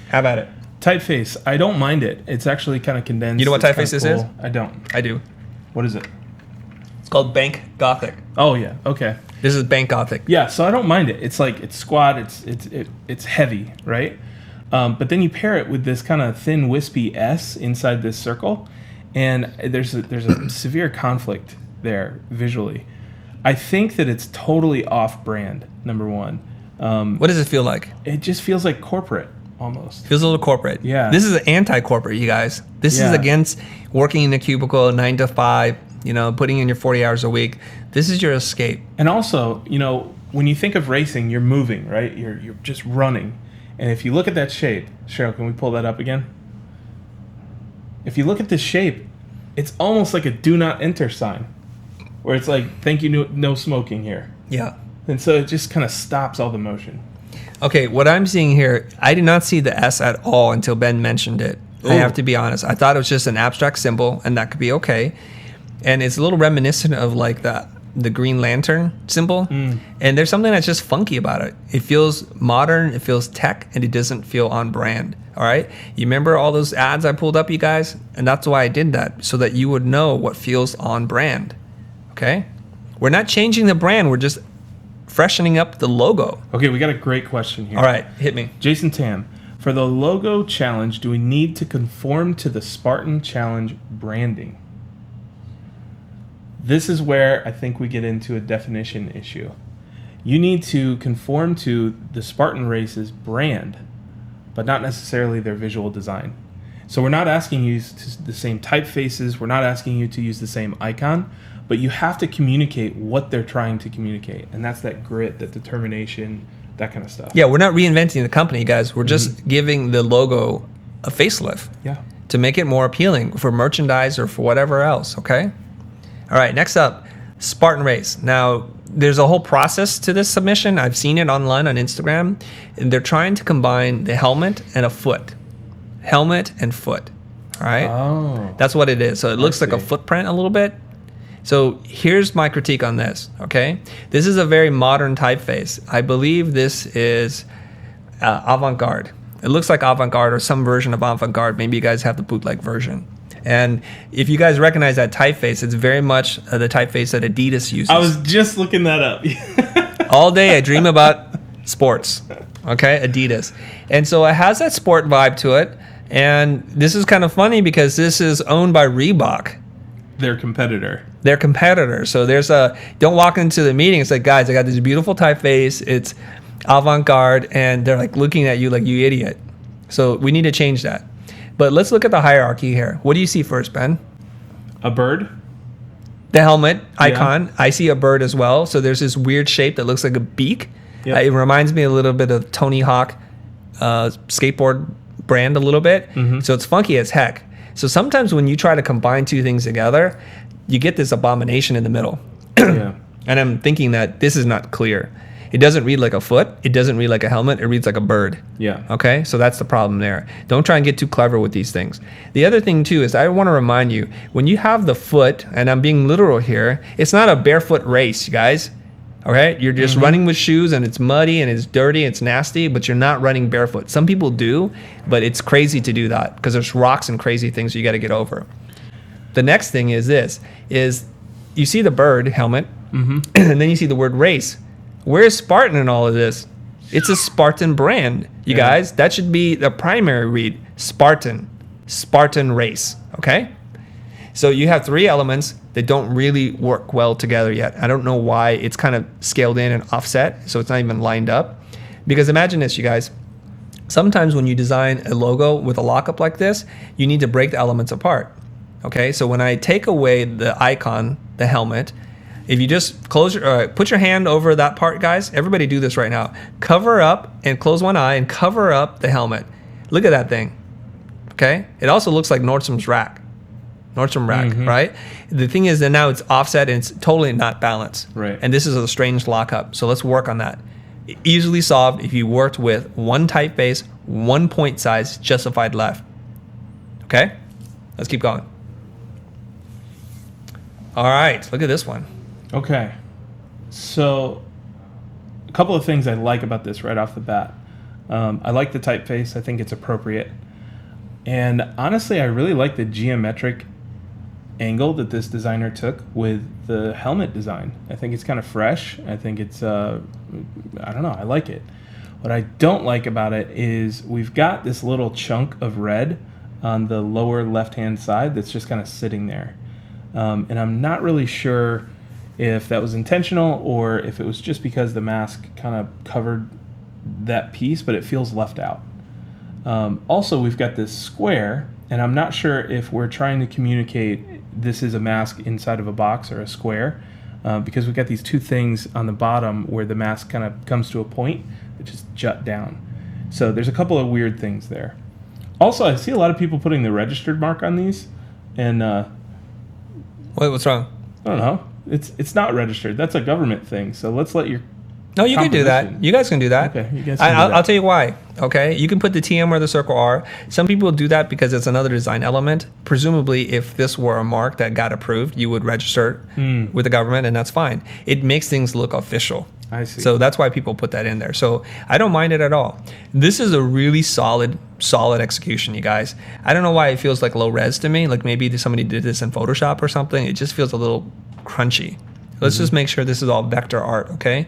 have at it. Typeface, I don't mind it. It's actually kind of condensed. You know what It's typeface this kinda is? cool. I don't. I do. What is it? It's called Bank Gothic. Oh yeah. Okay. This is Bank Gothic. Yeah. So I don't mind it. It's like it's squat. It's heavy, right? But then you pair it with this kind of thin, wispy S inside this circle, and there's a severe conflict there visually. I think that it's totally off-brand. Number one. What does it feel like? It just feels like corporate almost. Feels a little corporate. Yeah. This is anti-corporate, you guys. This is against working in a cubicle 9 to 5, putting in your 40 hours a week. This is your escape. And also, when you think of racing, you're moving, right? You're just running. And if you look at that shape, Cheryl, can we pull that up again? If you look at this shape, it's almost like a do not enter sign, where it's like, thank you, no smoking here. Yeah. And so it just kind of stops all the motion. Okay, what I'm seeing here, I did not see the S at all until Ben mentioned it. I have to be honest. I thought it was just an abstract symbol, and that could be okay. And it's a little reminiscent of like the the Green Lantern symbol. And there's something that's just funky about it. It feels modern, it feels tech, and it doesn't feel on brand. All right? You remember all those ads I pulled up, you guys? And that's why I did that, so that you would know what feels on brand. Okay? We're not changing the brand, we're just freshening up the logo. Okay, we got a great question here. All right, hit me. Jason Tam, for the logo challenge, do we need to conform to the Spartan Challenge branding? This is where I think we get into a definition issue. You need to conform to the Spartan race's brand, but not necessarily their visual design. So we're not asking you to use the same typefaces, we're not asking you to use the same icon, but you have to communicate what they're trying to communicate. And that's that grit, that determination, that kind of stuff. Yeah, we're not reinventing the company, guys. We're just giving the logo a facelift. Yeah. To make it more appealing for merchandise or for whatever else, okay? All right, next up, Spartan Race. Now, there's a whole process to this submission. I've seen it online on Instagram. And they're trying to combine the helmet and a foot. Helmet and foot, all right? Oh. That's what it is. So it looks like a see. footprint a little bit. So here's my critique on this, okay? This is a very modern typeface. I believe this is avant-garde. It looks like avant-garde or some version of avant-garde. Maybe you guys have the bootleg version. And if you guys recognize that typeface, it's very much the typeface that Adidas uses. I was just looking that up. All day I dream about sports, okay? Adidas. And so it has that sport vibe to it. And this is kind of funny because this is owned by Reebok. Their competitor. Their competitor. So there's don't walk into the meeting. It's like, guys, I got this beautiful typeface. It's avant-garde. And they're like looking at you like, you idiot. So we need to change that. But let's look at the hierarchy here. What do you see first, Ben? A bird? The helmet icon. Yeah. I see a bird as well. So there's this weird shape that looks like a beak. Yep. It reminds me a little bit of Tony Hawk skateboard brand a little bit. So it's funky as heck. So sometimes when you try to combine two things together, you get this abomination in the middle. Yeah. And I'm thinking that this is not clear. It doesn't read like a foot. It doesn't read like a helmet. It reads like a bird. Yeah. Okay? So that's the problem there. Don't try and get too clever with these things. The other thing, too, is I want to remind you, when you have the foot, and I'm being literal here, it's not a barefoot race, you guys. Okay? You're just running with shoes, and it's muddy, and it's dirty, and it's nasty, but you're not running barefoot. Some people do, but it's crazy to do that because there's rocks and crazy things you got to get over. The next thing is this, is you see the bird helmet, and then you see the word race. Where's Spartan in all of this? It's a Spartan brand, you guys. That should be the primary read. Spartan race, okay? So you have three elements that don't really work well together yet. I don't know why it's kind of scaled in and offset, so it's not even lined up. Because imagine this, you guys. Sometimes when you design a logo with a lockup like this, you need to break the elements apart. Okay, so when I take away the icon, the helmet, if you just put your hand over that part, guys, everybody do this right now. Cover up and close one eye and cover up the helmet. Look at that thing, okay? It also looks like Nordstrom rack, right? The thing is that now it's offset and it's totally not balanced. Right. And this is a strange lockup, so let's work on that. Easily solved if you worked with one typeface, one point size, justified left. Okay? Let's keep going. All right, look at this one. Okay. So a couple of things I like about this right off the bat. I like the typeface. I think it's appropriate. And honestly, I really like the geometric angle that this designer took with the helmet design. I think it's kind of fresh. I think it's, I don't know, I like it. What I don't like about it is we've got this little chunk of red on the lower left-hand side that's just kind of sitting there. And I'm not really sure if that was intentional or if it was just because the mask kind of covered that piece, but it feels left out. Also, we've got this square, and I'm not sure if we're trying to communicate this is a mask inside of a box or a square, because we've got these two things on the bottom where the mask kind of comes to a point that just jut down. So there's a couple of weird things there. Also, I see a lot of people putting the registered mark on these, and Wait, what's wrong? I don't know. It's not registered. That's a government thing. So let's let your No, you can do that. composition. You guys can do that. Okay, you guys can do I'll that. tell you why. Okay, you can put the TM where the circle are. Some people do that because it's another design element. Presumably, if this were a mark that got approved, you would register it with the government, and that's fine. It makes things look official. I see. So that's why people put that in there. So I don't mind it at all. This is a really solid execution, you guys. I don't know why it feels like low res to me. Like maybe somebody did this in Photoshop or something. It just feels a little crunchy. Let's just make sure this is all vector art, okay?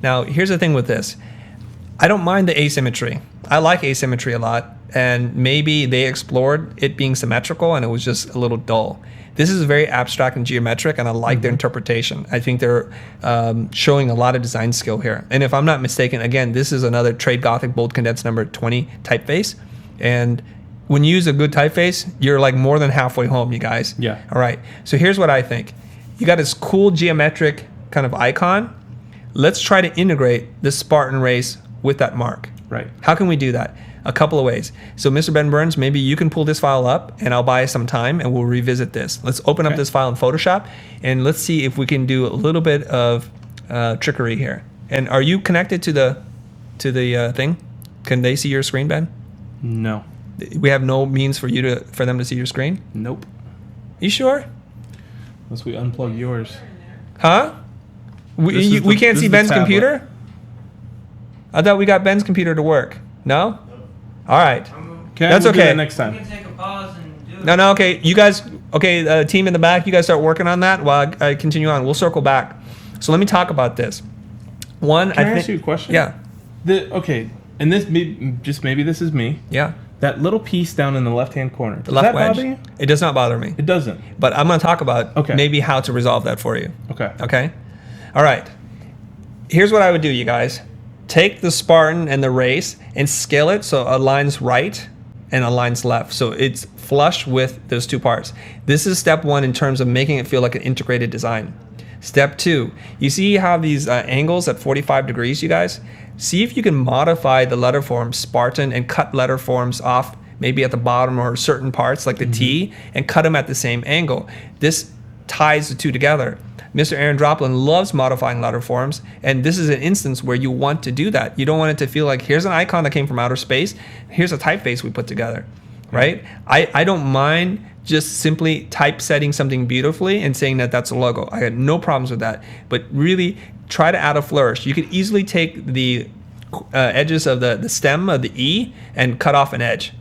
Now, here's the thing with this. I don't mind the asymmetry. I like asymmetry a lot, and maybe they explored it being symmetrical and it was just a little dull. This is very abstract and geometric, and I like their interpretation. I think they're showing a lot of design skill here. And if I'm not mistaken, again, this is another Trade Gothic bold condensed number 20 typeface. And when you use a good typeface, you're like more than halfway home, you guys. Yeah. All right. So here's what I think. You got this cool geometric kind of icon. Let's try to integrate this Spartan race with that mark. Right. How can we do that? A couple of ways. So Mr. Ben Burns, maybe you can pull this file up and I'll buy some time and we'll revisit this. Let's open up Okay. this file in Photoshop and let's see if we can do a little bit of trickery here. And are you connected to the thing? Can they see your screen, Ben? No. We have no means for them to see your screen? Nope. You sure? Unless we unplug yours. Huh? This is We the- can't this see is the Ben's tablet. computer? I thought we got Ben's computer to work. No? All right. Okay, That's we'll do okay. that next We time. can take a pause and do it. No, okay. You guys, okay, team in the back, you guys start working on that while I continue on. We'll circle back. So let me talk about this. One, Can I think, ask you a question? Yeah, Okay, and this maybe this is me. yeah. That little piece down in the left-hand corner. The Does left that wedge. bother you? It does not bother me. It doesn't. But I'm going to talk about Okay. maybe how to resolve that for you. Okay. Okay? All right. Here's what I would do, you guys. Take the Spartan and the race and scale it so it aligns right and aligns left. So it's flush with those two parts. This is step one in terms of making it feel like an integrated design. Step two, you see how these angles at 45 degrees, you guys? See if you can modify the letterform Spartan and cut letterforms off maybe at the bottom or certain parts like the T and cut them at the same angle. This ties the two together. Mr. Aaron Droplin loves modifying letterforms, and this is an instance where you want to do that. You don't want it to feel like here's an icon that came from outer space, here's a typeface we put together, right? I don't mind just simply typesetting something beautifully and saying that that's a logo. I had no problems with that, but really try to add a flourish. You could easily take the edges of the stem of the E and cut off an edge.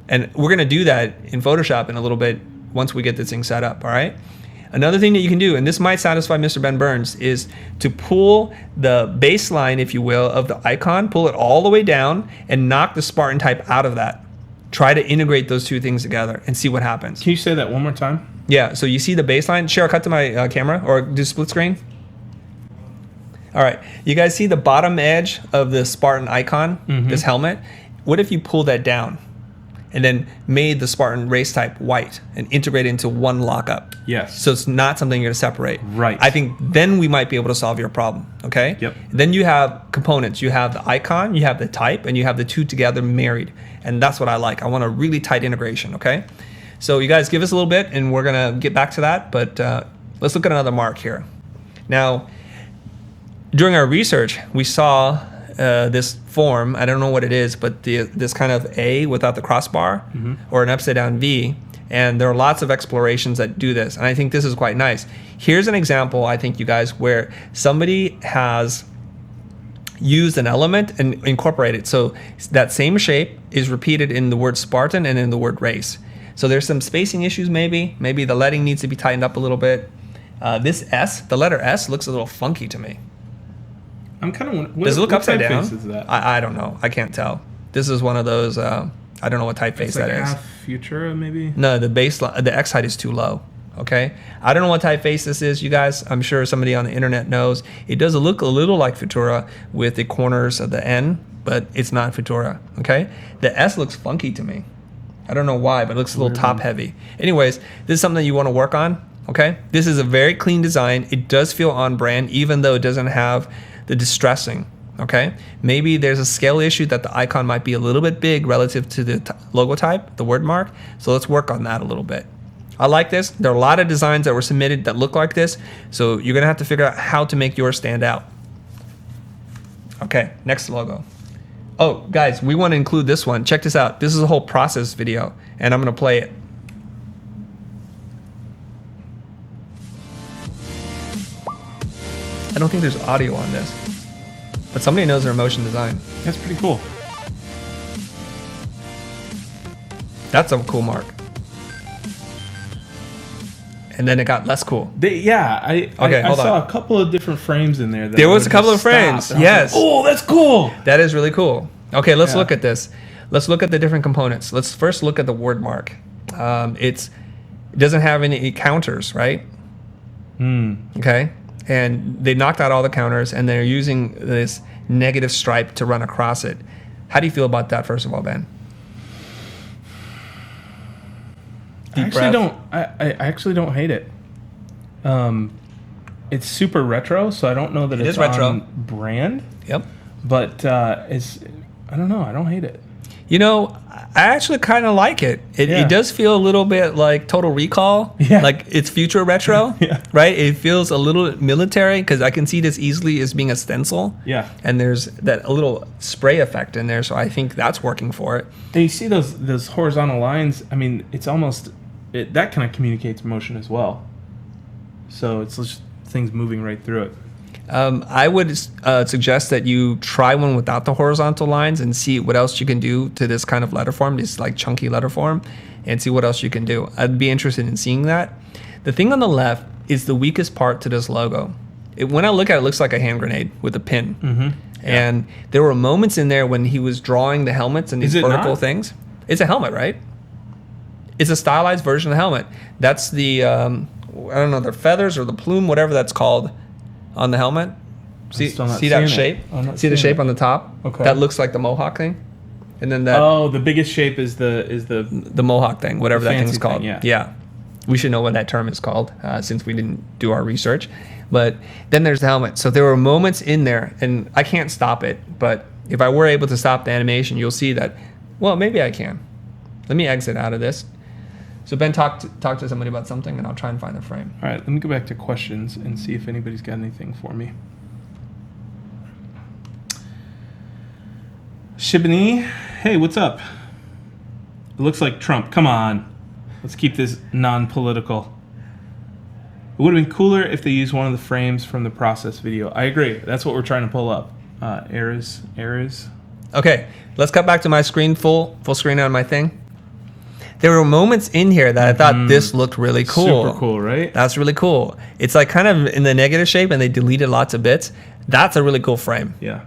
And we're gonna do that in Photoshop in a little bit once we get this thing set up, all right? Another thing that you can do, and this might satisfy Mr. Ben Burns, is to pull the baseline, if you will, of the icon, pull it all the way down and knock the Spartan type out of that. Try to integrate those two things together and see what happens. Can you say that one more time? Yeah, so you see the baseline. Cheryl, cut to my camera or do split screen. All right, you guys see the bottom edge of the Spartan icon, this helmet? What if you pull that down and then made the Spartan race type white and integrate it into one lockup? Yes. So it's not something you're gonna separate. Right. I think then we might be able to solve your problem, okay? Yep. Then you have components. You have the icon, you have the type, and you have the two together married. And that's what I like. I want a really tight integration, okay? So you guys give us a little bit and we're gonna get back to that, but let's look at another mark here. Now, during our research, we saw this form. I don't know what it is, but this kind of A without the crossbar or an upside down V. And there are lots of explorations that do this. And I think this is quite nice. Here's an example, I think, you guys, where somebody has used an element and incorporated. So that same shape is repeated in the word Spartan and in the word race. So there's some spacing issues maybe. Maybe the leading needs to be tightened up a little bit. This S, the letter S, looks a little funky to me. I'm kind of wondering. Does it look upside down? Is that? I don't know. I can't tell. This is one of those, I don't know what typeface It's like that is. half Futura, maybe. No, the baseline, the X height is too low. Okay, I don't know what typeface this is, you guys. I'm sure somebody on the internet knows. It does look a little like Futura with the corners of the N, but it's not Futura. Okay, the S looks funky to me. I don't know why, but it looks a little top heavy. Anyways, this is something that you want to work on. Okay, this is a very clean design. It does feel on brand, even though it doesn't have the distressing. Okay, maybe there's a scale issue that the icon might be a little bit big relative to the logo type, the word mark. So let's work on that a little bit. I like this. There are a lot of designs that were submitted that look like this. So you're gonna have to figure out how to make yours stand out. Okay, next logo. Oh, guys, we want to include this one. Check this out. This is a whole process video, and I'm going to play it. I don't think there's audio on this, but somebody knows their motion design. That's pretty cool. That's a cool mark. And then it got less cool. I hold saw on. a couple of different frames in there. There was a couple of frames. Yes. Oh, that's cool. That is really cool. Okay, let's Yeah. look at this. Let's look at the different components. Let's first look at the word mark. It doesn't have any counters, right? Okay. And they knocked out all the counters, and they're using this negative stripe to run across it. How do you feel about that, first of all, Ben? I actually don't hate it. It's super retro, so I don't know that It it's is retro. on brand. Yep. But I don't know. I don't hate it. You know, I actually kind of like it. Yeah. It does feel a little bit like Total Recall. Yeah. Like it's future retro. Yeah. Right? It feels a little military because I can see this easily as being a stencil. Yeah. And there's that a little spray effect in there, so I think that's working for it. And you see those horizontal lines. I mean, it's almost that kind of communicates motion as well. So it's just things moving right through it. I would suggest that you try one without the horizontal lines and see what else you can do to this kind of letter form, this like chunky letter form, and see what else you can do. I'd be interested in seeing that. The thing on the left is the weakest part to this logo. When I look at it, it looks like a hand grenade with a pin. Mm-hmm. And there were moments in there when he was drawing the helmets and these Is it vertical not? things. It's a helmet, right? It's a stylized version of the helmet. That's the, I don't know, the feathers or the plume, whatever that's called on the helmet. See still not see that seeing shape? it. I'm not See the seeing shape it. on the top? Okay. That looks like the mohawk thing. And then that Oh, the biggest shape is the the mohawk thing, whatever The that thing's fancy called. thing, yeah. We should know what that term is called since we didn't do our research. But then there's the helmet. So there were moments in there, and I can't stop it. But if I were able to stop the animation, you'll see that, well, maybe I can. Let me exit out of this. So Ben, talk to somebody about something, and I'll try and find the frame. All right, let me go back to questions and see if anybody's got anything for me. Shibani, hey, what's up? It looks like Trump. Come on. Let's keep this non-political. It would have been cooler if they used one of the frames from the process video. I agree. That's what we're trying to pull up. Errors. Okay, let's cut back to my screen, full screen on my thing. There were moments in here that I thought this looked really cool. Super cool, right? That's really cool. It's like kind of in the negative shape, and they deleted lots of bits. That's a really cool frame. Yeah.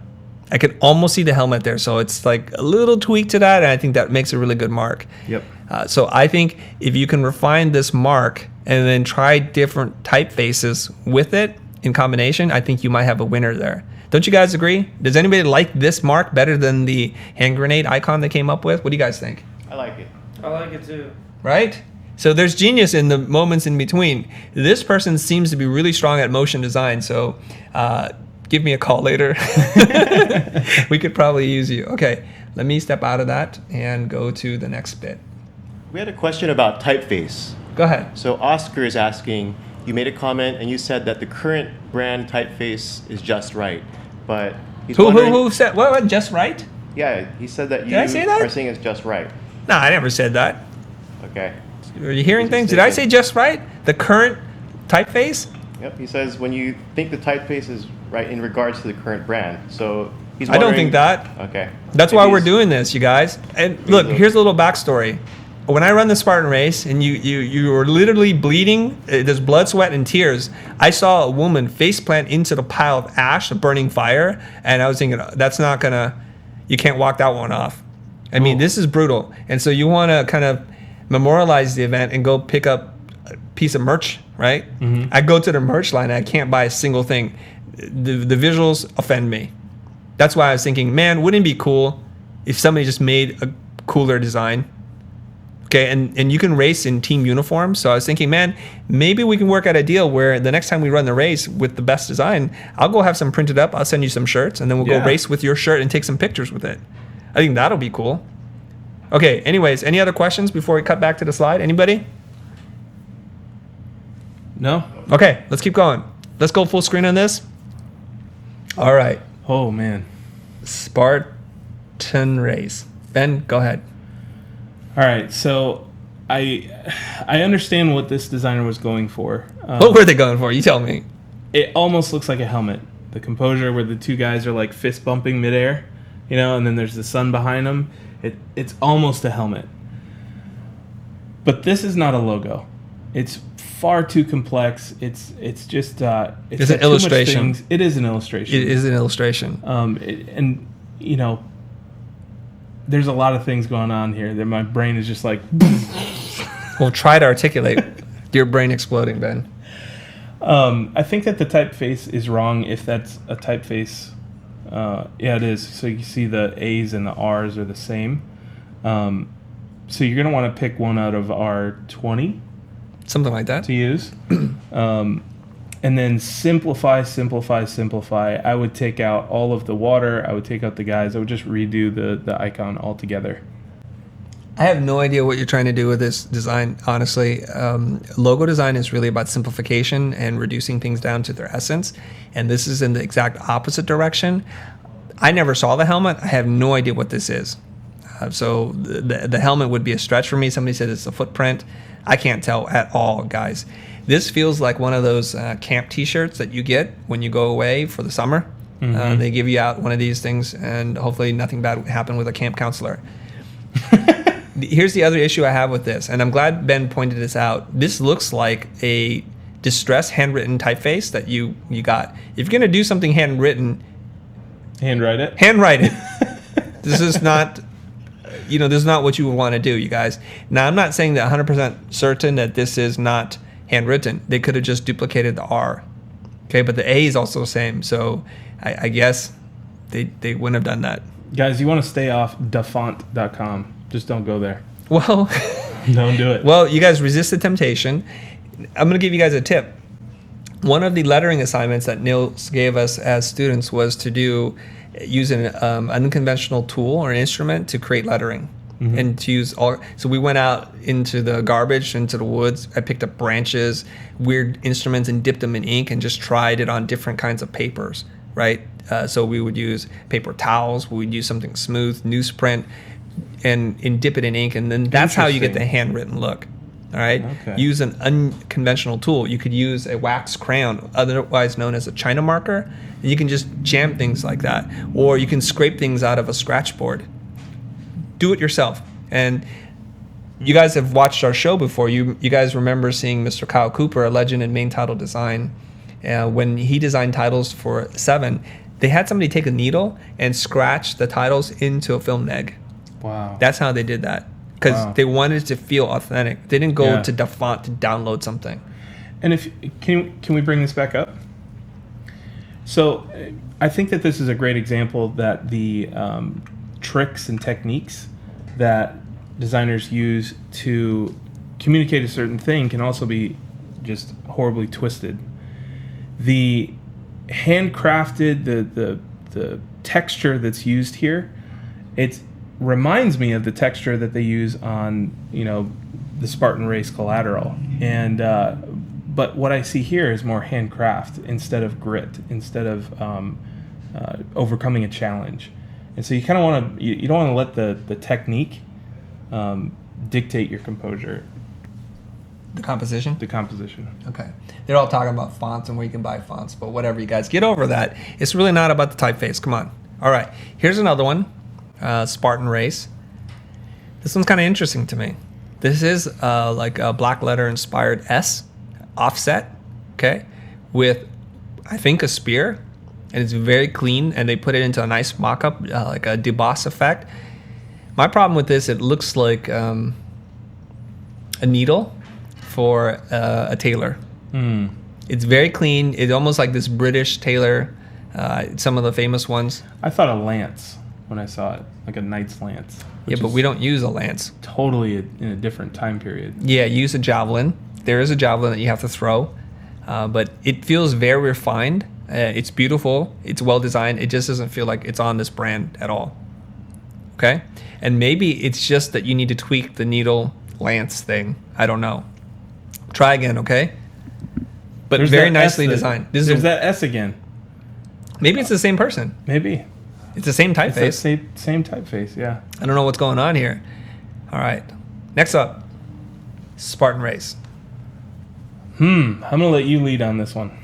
I could almost see the helmet there, so it's like a little tweak to that, and I think that makes a really good mark. Yep. So I think if you can refine this mark and then try different typefaces with it in combination, I think you might have a winner there. Don't you guys agree? Does anybody like this mark better than the hand grenade icon they came up with? What do you guys think? I like it. I like it too. Right? So there's genius in the moments in between. This person seems to be really strong at motion design, so give me a call later. We could probably use you. Okay, let me step out of that and go to the next bit. We had a question about typeface. Go ahead. So Oscar is asking, you made a comment and you said that the current brand typeface is just right, but he's wondering, Who said what? Just right? Yeah, he said that you I say that? are saying it's just right. No, I never said that. Okay. Are you hearing He's things? Did I say mistaken. just right? The current typeface? Yep. He says when you think the typeface is right in regards to the current brand. So he's. I don't wondering- think that. Okay. That's Maybe why we're he's- doing this, you guys. And look, here's a little backstory. When I run the Spartan race and you were literally bleeding, there's blood, sweat, and tears. I saw a woman face plant into the pile of ash, a burning fire, and I was thinking, that's not gonna, you can't walk that one off. I mean, this is brutal. And so you want to kind of memorialize the event and go pick up a piece of merch, right? Mm-hmm. I go to the merch line and I can't buy a single thing. The visuals offend me. That's why I was thinking, man, wouldn't it be cool if somebody just made a cooler design? Okay, and you can race in team uniforms. So I was thinking, man, maybe we can work out a deal where the next time we run the race with the best design, I'll go have some printed up. I'll send you some shirts, and then we'll go race with your shirt and take some pictures with it. I think that'll be cool. Okay, anyways, any other questions before we cut back to the slide? Anybody? No? Okay, let's keep going. Let's go full screen on this. All right. Oh, man. Spartan race. Ben, go ahead. All right, so I understand what this designer was going for. What were they going for? You tell me. It almost looks like a helmet. The composure where the two guys are like fist bumping midair, and then there's the sun behind them. It's almost a helmet. But this is not a logo. It's far too complex. It's just It's an illustration. It is an illustration. It is an illustration. There's a lot of things going on here that my brain is just like. Well, try to articulate your brain exploding, Ben. I think that the typeface is wrong if that's a typeface. Yeah, it is. So you see the A's and the R's are the same. So you're going to want to pick one out of our 20 Something like that. to use. And then simplify. I would take out all of the water. I would take out the guys. I would just redo the icon altogether. I have no idea what you're trying to do with this design, honestly. Logo design is really about simplification and reducing things down to their essence. And this is in the exact opposite direction. I never saw the helmet. I have no idea what this is. So the helmet would be a stretch for me. Somebody said it's a footprint. I can't tell at all, guys. This feels like one of those camp t-shirts that you get when you go away for the summer. Mm-hmm. They give you out one of these things, and hopefully nothing bad would happen with a camp counselor. Here's the other issue I have with this, and I'm glad Ben pointed this out. This looks like a distressed handwritten typeface that you got. If you're going to do something handwritten, Handwrite it. handwrite it. This is not, this is not what you would want to do, you guys. Now, I'm not saying that 100% certain that this is not handwritten. They could have just duplicated the R. Okay, but the A is also the same, so I guess they wouldn't have done that. Guys, you want to stay off dafont.com. Just don't go there. Well, Don't do it. well, you guys resist the temptation. I'm going to give you guys a tip. One of the lettering assignments that Nils gave us as students was to use an unconventional tool or an instrument to create lettering. Mm-hmm. And to use so we went out into the garbage, into the woods. I picked up branches, weird instruments, and dipped them in ink and just tried it on different kinds of papers, right? So we would use paper towels, we would use something smooth, newsprint, and dip it in ink, and then that's how you get the handwritten look. All right. Okay. Use an unconventional tool. You could use a wax crayon, otherwise known as a China marker, and you can just jam things like that, or you can scrape things out of a scratch board. Do it yourself. And you guys have watched our show before. You guys remember seeing Mr. Kyle Cooper, a legend in main title design, when he designed titles for 7. They had somebody take a needle and scratch the titles into a film neg. Wow. That's how they did that, because they wanted it to feel authentic. They didn't go to Dafont to download something. And can we bring this back up? So I think that this is a great example that the tricks and techniques that designers use to communicate a certain thing can also be just horribly twisted. The handcrafted, the texture that's used here, it reminds me of the texture that they use on the Spartan race collateral, and but what I see here is more handcraft instead of grit, instead of overcoming a challenge. And so you kind of want to you don't want to let the technique dictate your composure. The composition? The composition. Okay. They're all talking about fonts and where you can buy fonts, but whatever, you guys. Get over that. It's really not about the typeface. Come on. All right. Here's another one. Spartan Race. This one's kind of interesting to me. This is like a black letter inspired S offset, okay, with, I think, a spear. And it's very clean, and they put it into a nice mock-up, like a deboss effect. My problem with this, it looks like a needle for a tailor. It's very clean. It's almost like this British tailor, some of the famous ones. I thought a lance when I saw it, like a knight's lance. Yeah, but we don't use a lance. Totally in a different time period. Yeah, use a javelin. There is a javelin that you have to throw, but it feels very refined. It's beautiful. It's well designed. It just doesn't feel like it's on this brand at all. Okay? And maybe it's just that you need to tweak the needle lance thing. I don't know. Try again, okay? But There's very that nicely S designed. There's that S again. Maybe it's the same person. Maybe. It's the same It's the typeface. same typeface, yeah. I don't know what's going on here. All right. Next up, Spartan Race. I'm going to let you lead on this one.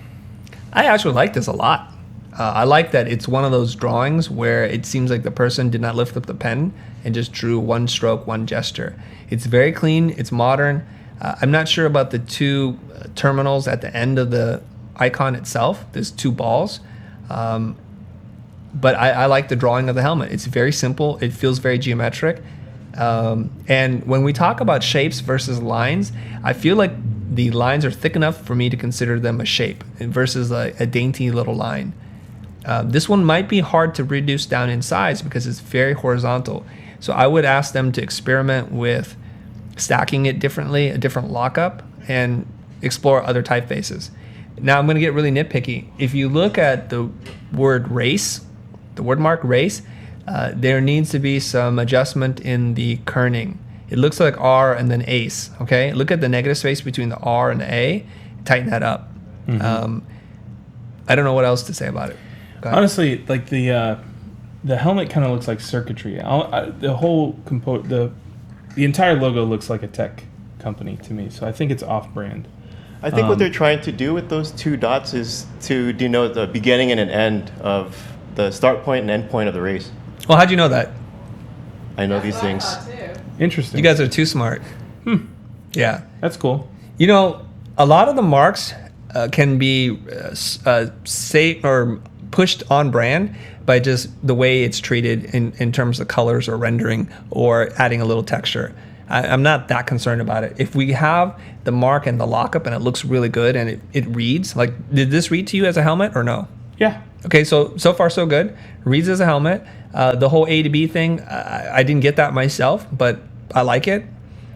I actually like this a lot. I like that it's one of those drawings where it seems like the person did not lift up the pen and just drew one stroke, one gesture. It's very clean. It's modern. I'm not sure about the two terminals at the end of the icon itself. There's two balls. But I like the drawing of the helmet. It's very simple. It feels very geometric. And when we talk about shapes versus lines, I feel like the lines are thick enough for me to consider them a shape versus a dainty little line. This one might be hard to reduce down in size because it's very horizontal. So I would ask them to experiment with stacking it differently, a different lockup, and explore other typefaces. Now I'm going to get really nitpicky. If you look at the word race, the word mark race, there needs to be some adjustment in the kerning. It looks like R and then ace, okay? Look at the negative space between the R and the A. Tighten that up. I don't know what else to say about it. Go ahead. Honestly, like the helmet kind of looks like circuitry. The whole the entire logo looks like a tech company to me. So I think it's off-brand. I think what they're trying to do with those two dots is to denote the beginning and an end of the start point and end point of the race. Well, how'd you know that? I know these things. Interesting. You guys are too smart. Yeah. That's cool. You know, a lot of the marks can be safe or pushed on brand by just the way it's treated in terms of colors or rendering or adding a little texture. I'm not that concerned about it. If we have the mark and the lockup and it looks really good and it reads, like, did this read to you as a helmet or no? Yeah. Okay, so far so good. Reads as a helmet. The whole A to B thing, I didn't get that myself, but I like it.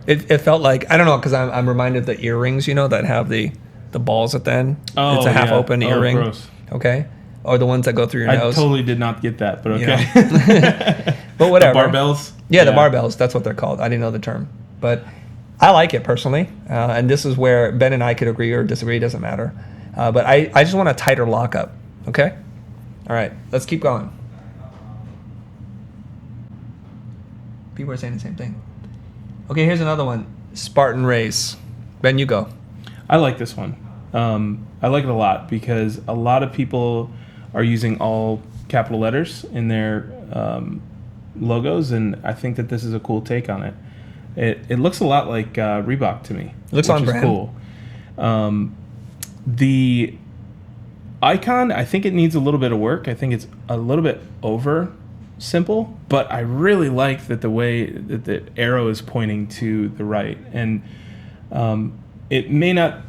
It felt like, I don't know, because I'm reminded of the earrings, you know, that have the balls at the end. Oh, it's a half open Oh, earring. gross. Okay. Or the ones that go through your I nose. totally did not get that, but You okay. know. But whatever. The barbells? Yeah, the barbells. That's what they're called. I didn't know the term. But I like it personally. And this is where Ben and I could agree or disagree. It doesn't matter. But I just want a tighter lockup. Okay? All right. Let's keep going. People are saying the same thing. Okay, here's another one. Spartan Race. Ben, you go. I like this one. I like it a lot because a lot of people are using all capital letters in their logos, and I think that this is a cool take on it. It looks a lot like Reebok to me. It looks which on is brand. Cool. The icon, I think it needs a little bit of work. I think it's a little bit over simple, but I really like that the way that the arrow is pointing to the right, and it may not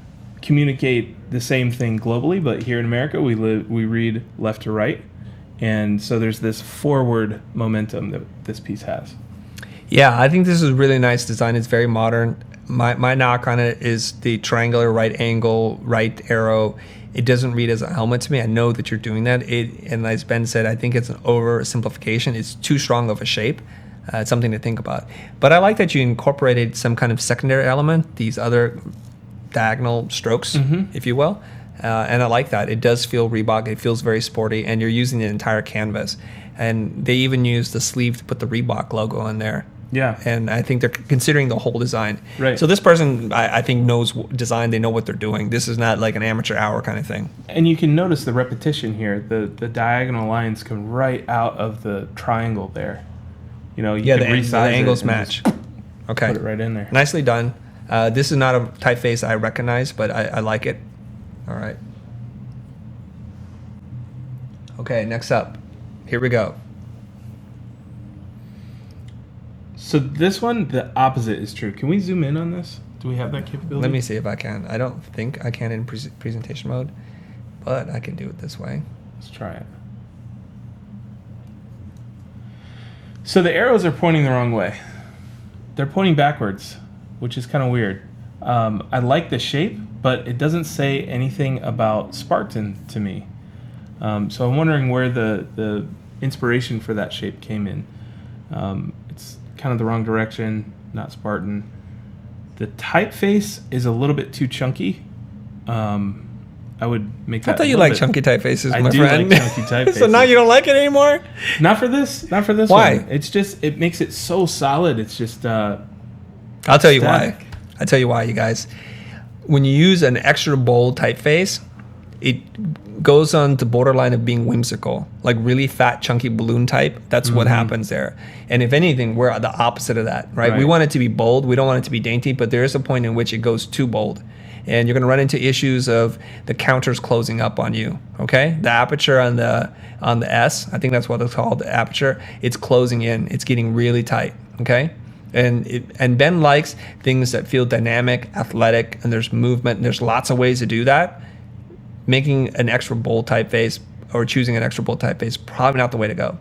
communicate the same thing globally, but here in America we read left to right, and so there's this forward momentum that this piece has. Yeah, I think this is really nice design. It's very modern. My knock on it is the triangular right angle, right arrow. It doesn't read as a helmet to me. I know that you're doing that. And as Ben said, I think it's an oversimplification. It's too strong of a shape. It's something to think about. But I like that you incorporated some kind of secondary element, these other diagonal strokes, if you will. And I like that. It does feel Reebok. It feels very sporty. And you're using the entire canvas. And they even use the sleeve to put the Reebok logo in there. Yeah. And I think they're considering the whole design. Right. So this person, I think, knows design. They know what they're doing. This is not like an amateur hour kind of thing. And you can notice the repetition here. The diagonal lines come right out of the triangle there. You know, you Yeah, can the resize angles it and match. just Okay. Put it right in there. Nicely done. This is not a typeface I recognize, but I like it. All right. Okay, next up. Here we go. So this one, the opposite is true. Can we zoom in on this? Do we have that capability? Let me see if I can. I don't think I can in presentation mode, but I can do it this way. Let's try it. So the arrows are pointing the wrong way. They're pointing backwards, which is kind of weird. I like the shape, but it doesn't say anything about Spartan to me. So I'm wondering where the inspiration for that shape came in. It's kind of the wrong direction, not Spartan. The typeface is a little bit too chunky. make I that. thought you a little liked bit- chunky typefaces, I my do friend. like chunky typefaces. So now you don't like it anymore? Not for this. Not for this Why? one. It's just it makes it so solid. It's just I'll tell you why. static. I'll tell you why, you guys. When you use an extra bold typeface, it goes on the borderline of being whimsical, like really fat, chunky balloon type. That's what happens there. And if anything, we're the opposite of that, right? We Right. want it to be bold. We don't want it to be dainty, but there is a point in which it goes too bold. And you're going to run into issues of the counters closing up on you, okay? The aperture on the S, I think that's what it's called, the aperture, it's closing in. It's getting really tight, okay? And Ben likes things that feel dynamic, athletic, and there's movement. And there's lots of ways to do that. Making an extra bold typeface or choosing an extra bold typeface probably not the way to go.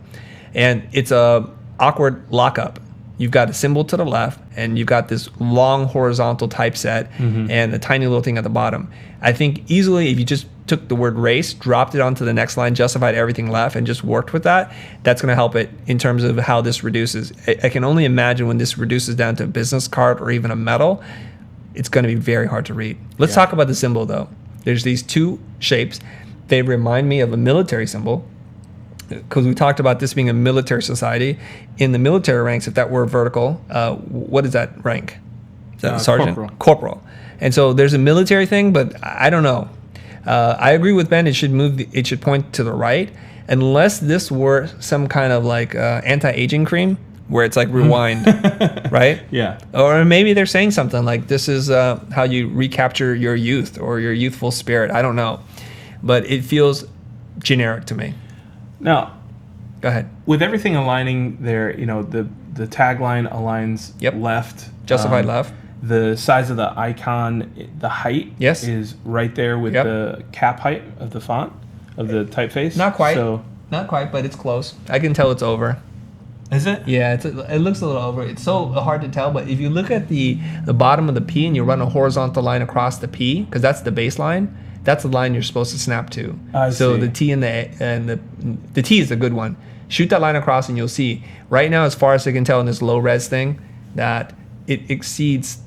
And it's a awkward lockup. You've got a symbol to the left, and you've got this long horizontal typeset and a tiny little thing at the bottom. I think easily if you just took the word race, dropped it onto the next line, justified everything left, and just worked with that, that's going to help it in terms of how this reduces. I can only imagine when this reduces down to a business card or even a metal, it's going to be very hard to read. Let's talk about the symbol, though. There's these two shapes. They remind me of a military symbol, because we talked about this being a military society. In the military ranks, if that were vertical, what is that rank? Is that sergeant? Corporal. And so there's a military thing, but I don't know. I agree with Ben. It should move. It should point to the right, unless this were some kind of like anti-aging cream, where it's like rewind, right? Yeah. Or maybe they're saying something like this is how you recapture your youth or your youthful spirit. I don't know, but it feels generic to me. Now, Go ahead. with everything aligning there, the tagline aligns Yep. left. Justified left. The size of the icon, the height Yes. is right there with Yep. the cap height of the font, of the typeface. Not quite. So, Not quite, but it's close. I can tell it's over. is it? Yeah, it looks a little over. It's so hard to tell, but if you look at the bottom of the P and you run a horizontal line across the P, because that's the baseline, that's the line you're supposed to snap to. I so see. the T and the T is a good one. Shoot that line across and you'll see. Right now, as far as I can tell in this low res thing, that it exceeds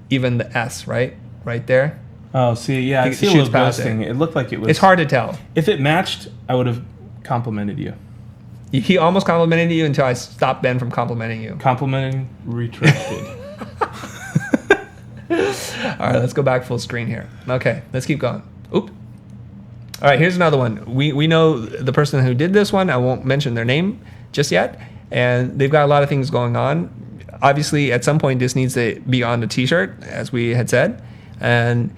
even the S, right? Right there. Oh, see, yeah, I It see a shoots little past ghosting. It looked like it was. It's hard to tell. If it matched, I would have complimented you. He almost complimented you until I stopped Ben from complimenting you. Complimenting retracted. All right, let's go back full screen here. Okay, let's keep going. Oop. All right, here's another one. We know the person who did this one. I won't mention their name just yet. And they've got a lot of things going on. Obviously, at some point, this needs to be on the t-shirt, as we had said. And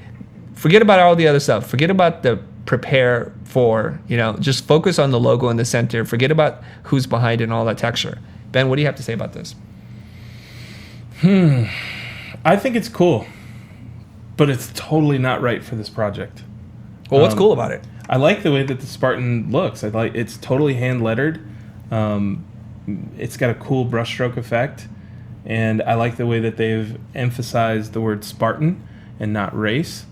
forget about all the other stuff. Forget about the prepare for, just focus on the logo in the center. Forget about who's behind it and all that texture. Ben, what do you have to say about this? I think it's cool, but it's totally not right for this project. Well, what's cool about it? I like the way that the Spartan looks. it's totally hand lettered. It's got a cool brushstroke effect, and I like the way that they've emphasized the word Spartan and not race.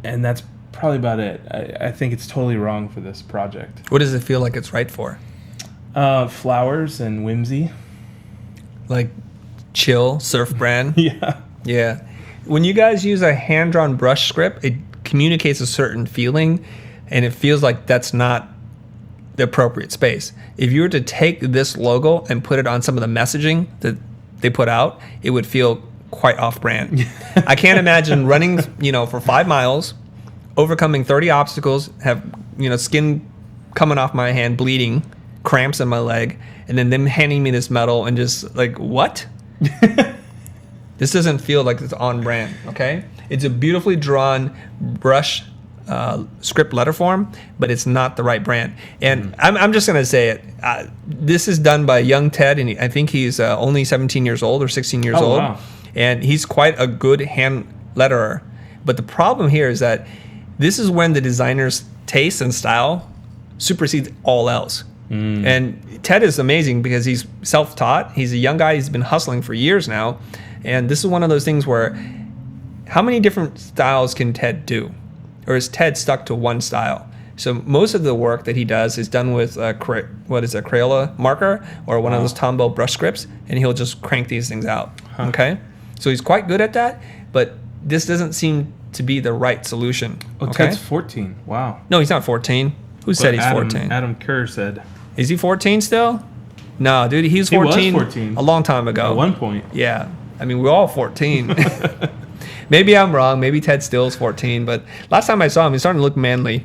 And that's probably about it. I think it's totally wrong for this project. What does it feel like it's right for? Flowers and whimsy. Like chill, surf brand? Yeah. Yeah. When you guys use a hand-drawn brush script, it communicates a certain feeling, and it feels like that's not the appropriate space. If you were to take this logo and put it on some of the messaging that they put out, it would feel quite off-brand. I can't imagine running, for 5 miles, overcoming 30 obstacles, have, skin coming off my hand, bleeding, cramps in my leg, and then them handing me this medal and just like, what? This doesn't feel like it's on brand, okay? It's a beautifully drawn brush script letter form, but it's not the right brand. And I'm just going to say it. This is done by young Ted, and I think he's only 17 years old or 16 years old. Wow. And he's quite a good hand letterer. But the problem here is that this is when the designer's taste and style supersedes all else. And Ted is amazing because he's self-taught. He's a young guy. He's been hustling for years now. And this is one of those things where how many different styles can Ted do? Or is Ted stuck to one style? So most of the work that he does is done with Crayola marker or one of those Tombow brush scripts, and he'll just crank these things out. Okay? So he's quite good at that, but this doesn't seem to be the right solution. Oh, Okay. Ted's 14. Wow. No, he's not 14. Who said he's 14? Adam Kerr said. Is he 14 still? No, dude, he was He was 14, 14. a long time ago. At one point. Yeah. I mean, we're all 14. Maybe I'm wrong. Maybe Ted still is 14. But last time I saw him, he's starting to look manly.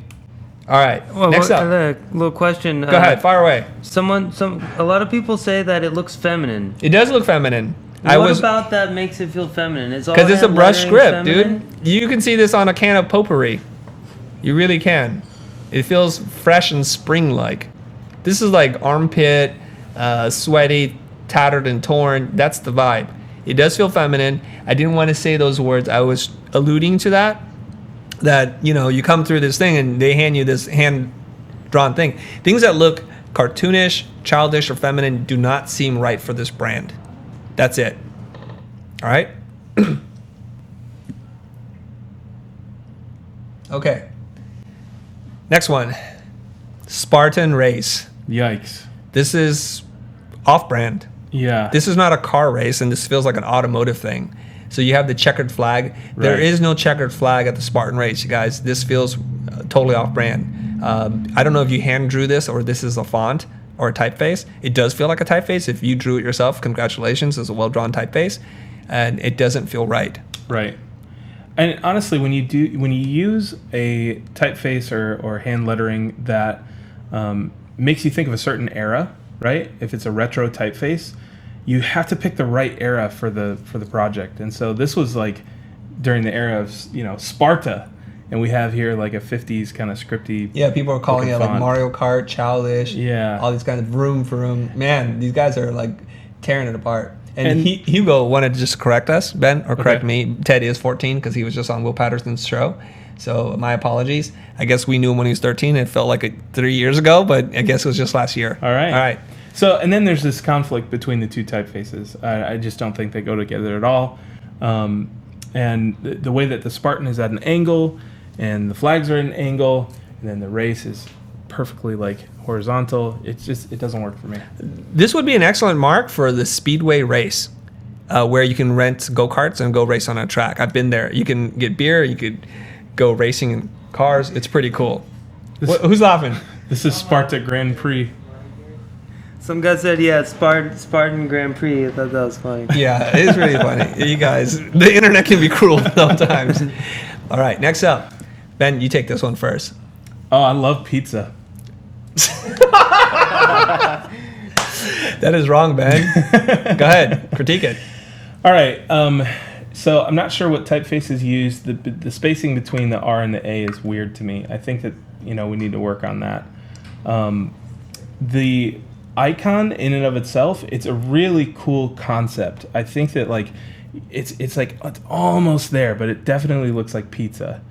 All right. Well, next up. a little question. Go ahead. Fire away. A lot of people say that it looks feminine. It does look feminine. What about that makes it feel feminine? Because it's a brush script, feminine? dude. You can see this on a can of potpourri. You really can. It feels fresh and spring-like. This is like armpit, sweaty, tattered and torn. That's the vibe. It does feel feminine. I didn't want to say those words. I was alluding to that. That, you know, you come through this thing and they hand you this hand-drawn thing. Things that look cartoonish, childish, or feminine do not seem right for this brand. That's it. All right? Okay. Next one. Spartan race. Yikes. This is off-brand. Yeah. This is not a car race, and this feels like an automotive thing. So you have the checkered flag. There Right. is no checkered flag at the Spartan race, you guys. This feels totally off-brand. I don't know if you hand drew this or this is a font or a typeface. It does feel like a typeface. If you drew it yourself, congratulations. It's a well-drawn typeface. And it doesn't feel right. Right. And honestly, when you use a typeface or hand lettering that makes you think of a certain era, right? If it's a retro typeface, you have to pick the right era for the project. And so this was like during the era of, you know, Sparta, and we have here like a 50s kind of scripty. Yeah, people are calling it looking like font. Mario Kart, childish. Yeah. All these kind of room for room. Man, these guys are like tearing it apart. And Hugo wanted to just correct us, Ben, or correct me. Ted is 14 because he was just on Will Patterson's show. So my apologies. I guess we knew him when he was 13. It felt like 3 years ago, but I guess it was just last year. All right. All right. So, and then there's this conflict between the two typefaces. I just don't think they go together at all. And the way that the Spartan is at an angle, and the flags are at an angle, and then the race is perfectly like horizontal. It doesn't work for me. This would be an excellent mark for the Speedway race, where you can rent go-karts and go race on a track. I've been there. You can get beer. You could go racing in cars. It's pretty cool. Who's laughing? This is Sparta Grand Prix. Some guy said, yeah, Spartan Grand Prix. I thought that was funny. Yeah, it is really funny. You guys, the internet can be cruel sometimes. All right, next up. Ben, you take this one first. Oh, I love pizza. That is wrong, Ben. Go ahead, critique it. All right. So I'm not sure what typefaces use. The spacing between the R and the A is weird to me. I think that, you know, we need to work on that. The icon in and of itself, it's a really cool concept. I think that like it's almost there, but it definitely looks like pizza.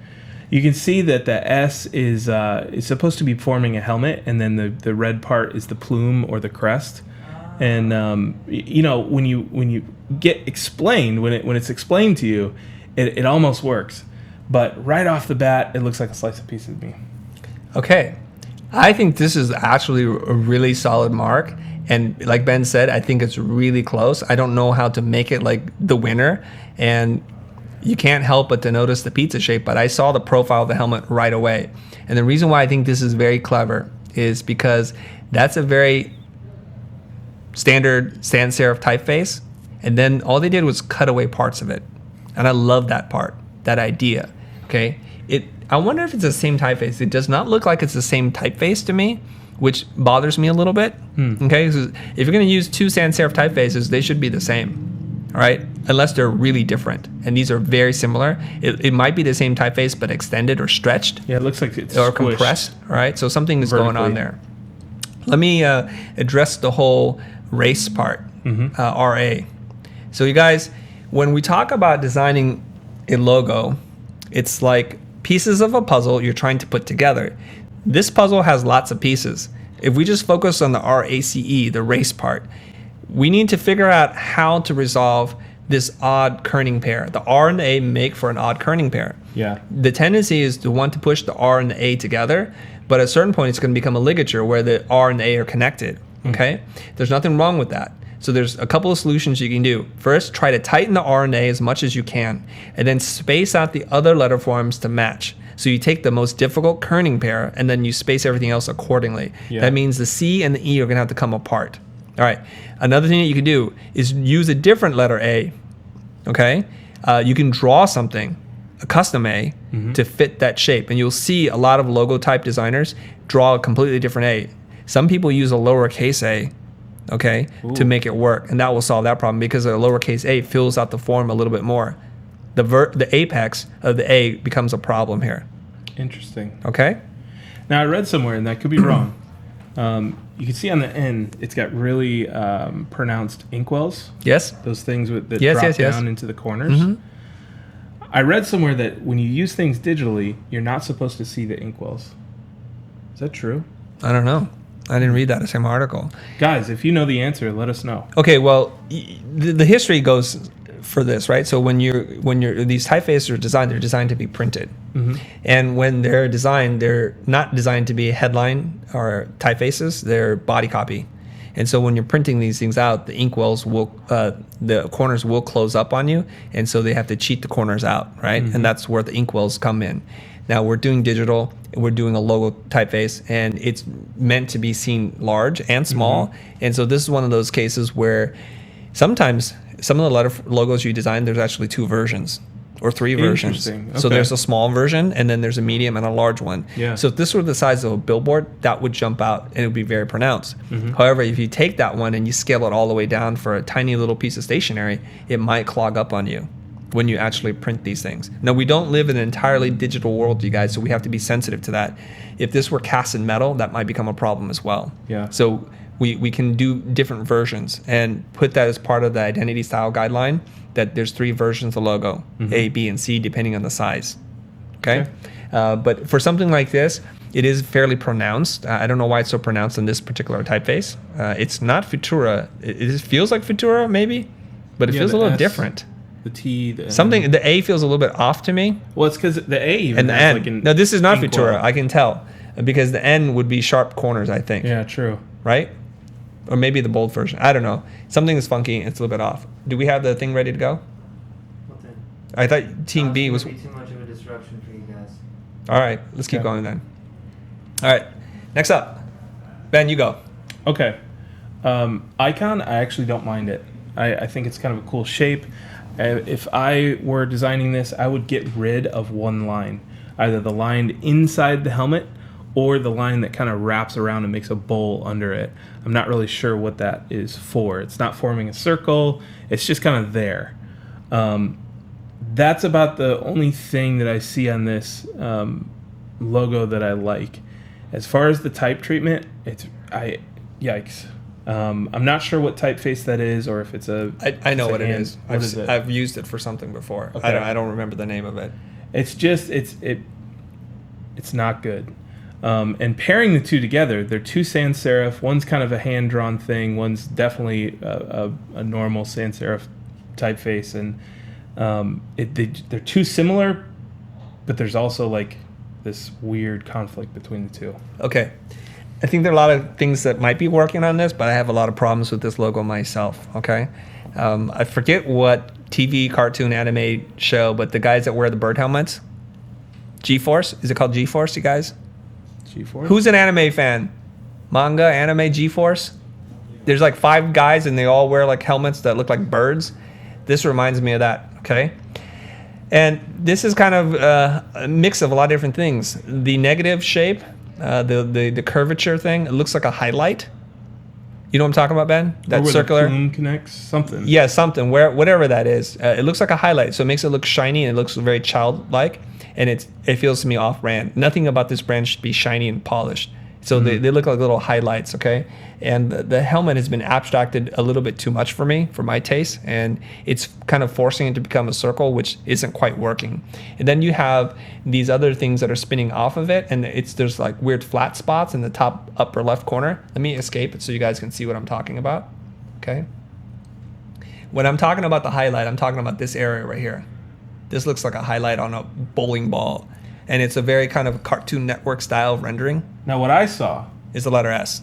You can see that the S is supposed to be forming a helmet, and then the red part is the plume or the crest. And you know, when you get explained, when it's explained to you, it almost works. But right off the bat, it looks like a slice of pizza to me. Okay, I think this is actually a really solid mark. And like Ben said, I think it's really close. I don't know how to make it like the winner. And you can't help but to notice the pizza shape, but I saw the profile of the helmet right away. And the reason why I think this is very clever is because that's a very standard sans serif typeface. And then all they did was cut away parts of it. And I love that part, that idea. Okay. I wonder if it's the same typeface. It does not look like it's the same typeface to me, which bothers me a little bit. Okay. So if you're going to use two sans serif typefaces, they should be the same. All right. Unless they're really different. And these are very similar. It might be the same typeface, but extended or stretched. Yeah, it looks like it's or squished. compressed. All right. So something is going on Vertically. there. Let me address the whole race part, RA. So you guys, when we talk about designing a logo, it's like pieces of a puzzle you're trying to put together. This puzzle has lots of pieces. If we just focus on the RACE, the race part, we need to figure out how to resolve this odd kerning pair. The R and the A make for an odd kerning pair. Yeah. The tendency is to want to push the R and the A together, but at a certain point it's going to become a ligature where the R and the A are connected. Okay? There's nothing wrong with that. So there's a couple of solutions you can do. First, try to tighten the RNA as much as you can, and then space out the other letter forms to match. So you take the most difficult kerning pair, and then you space everything else accordingly. Yeah. That means the C and the E are going to have to come apart. All right. Another thing that you can do is use a different letter A. Okay. You can draw something, a custom A, to fit that shape, and you'll see a lot of logo type designers draw a completely different A. Some people use a lowercase a, okay, to make it work, and that will solve that problem because a lowercase a fills out the form a little bit more. The apex of the A becomes a problem here, Interesting. okay? Now, I read somewhere, and that could be wrong. You can see on the end, it's got really pronounced inkwells. Yes? Those things that Yes, drop yes, yes. down into the corners. I read somewhere that when you use things digitally, you're not supposed to see the inkwells. Is that true? I don't know. I didn't read that the same article. Guys, if you know the answer, let us know. Okay, well, the history goes for this, right? So when these typefaces are designed, they're designed to be printed, and when they're designed, they're not designed to be headline or typefaces. They're body copy, and so when you're printing these things out, the inkwells will, the corners will close up on you, and so they have to cheat the corners out, right? And that's where the inkwells come in. Now we're doing digital, we're doing a logo typeface, and it's meant to be seen large and small. And so this is one of those cases where sometimes some of the logos you design, there's actually 2 versions or 3 versions. Interesting. So Okay. there's a small version, and then there's a medium and a large one. Yeah. So if this were the size of a billboard, that would jump out and it would be very pronounced. However, if you take that one and you scale it all the way down for a tiny little piece of stationery, it might clog up on you when you actually print these things. Now, we don't live in an entirely digital world, you guys, so we have to be sensitive to that. If this were cast in metal, that might become a problem as well. Yeah. So we can do different versions and put that as part of the identity style guideline, that there's 3 versions of the logo, A, B, and C, depending on the size. Okay? But for something like this, it is fairly pronounced. I don't know why it's so pronounced in this particular typeface. It's not Futura. It feels like Futura, maybe, but it Yeah, feels a the little S, different. The T, the N. Something, the A feels a little bit off to me, Well, it's because the A even and the has N. like an No, this is not inkwell. Futura. I can tell, because the N would be sharp corners, I think. Yeah, true. Right? Or maybe the bold version. I don't know. Something is funky. It's a little bit off. Do we have the thing ready to go? What then? I thought Team B was. Be too much of a disruption for you guys. All right, let's keep Okay. going then. All right, next up, Ben, you go. Okay. Icon, I actually don't mind it. I think it's kind of a cool shape. If I were designing this, I would get rid of one line, either the line inside the helmet or the line that kind of wraps around and makes a bowl under it. I'm not really sure what that is for. It's not forming a circle. It's just kind of there. That's about the only thing that I see on this logo that I like. As far as the type treatment, yikes. I'm not sure what typeface that is, or if it's a. I know it's a what it hand- is. What is it? I've used it for something before. Okay. I don't remember the name of it. It's just it's not good. And pairing the two together, they're 2 sans serif. One's kind of a hand drawn thing. One's definitely a normal sans serif typeface, and they're too similar, but there's also like this weird conflict between the two. Okay. I think there are a lot of things that might be working on this, but I have a lot of problems with this logo myself, okay? I forget what TV, cartoon, anime show, but the guys that wear the bird helmets, G-Force, is it called G-Force, you guys? G4. Who's an anime fan? Manga, anime, G-Force? There's like 5 guys and they all wear like helmets that look like birds. This reminds me of that, okay? And this is kind of a mix of a lot of different things. The negative shape, the curvature thing, it looks like a highlight. You know what I'm talking about, Ben? That where circular. the plume connects something. Yeah, something, whatever that is. It looks like a highlight, so it makes it look shiny and it looks very childlike, and it feels to me off-brand. Nothing about this brand should be shiny and polished. So they look like little highlights, okay? And the helmet has been abstracted a little bit too much for me, for my taste, and it's kind of forcing it to become a circle, which isn't quite working. And then you have these other things that are spinning off of it, and there's like weird flat spots in the top upper left corner. Let me escape it so you guys can see what I'm talking about, okay? When I'm talking about the highlight, I'm talking about this area right here. This looks like a highlight on a bowling ball, and it's a very kind of Cartoon Network style rendering. Now, what I saw Is the letter S.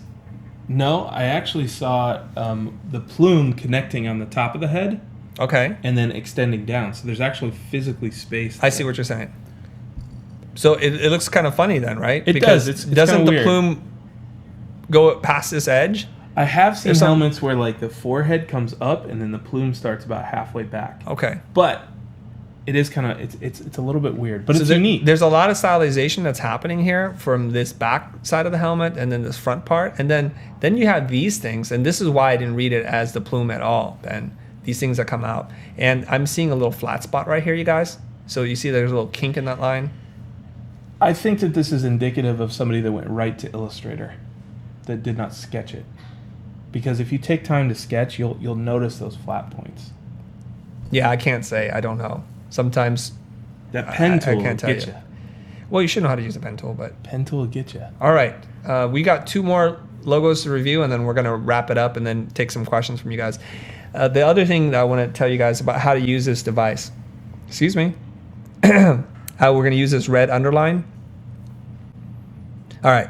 No, I actually saw the plume connecting on the top of the head Okay. and then extending down. So there's actually physically space. I see what you're saying. So it looks kind of funny then, right? It does. It's doesn't kinda the weird. plume go past this edge? I have seen There's some- helmets where like the forehead comes up and then the plume starts about halfway back. Okay. But it is kind of it's a little bit weird, but it's there- unique. There's a lot of stylization that's happening here from this back side of the helmet and then this front part. And then you have these things. And this is why I didn't read it as the plume at all, Ben. These things that come out. And I'm seeing a little flat spot right here, you guys. So you see there's a little kink in that line. I think that this is indicative of somebody that went right to Illustrator, that did not sketch it. Because if you take time to sketch, you'll notice those flat points. Yeah, I can't say. I don't know. Sometimes That pen tool will can't tell get you. you. Well, you should know how to use a pen tool, but Pen tool will get you. all right. We got 2 more logos to review, and then we're going to wrap it up and then take some questions from you guys. The other thing that I want to tell you guys about how to use this device. Excuse me. How we're going to use this red underline. All right.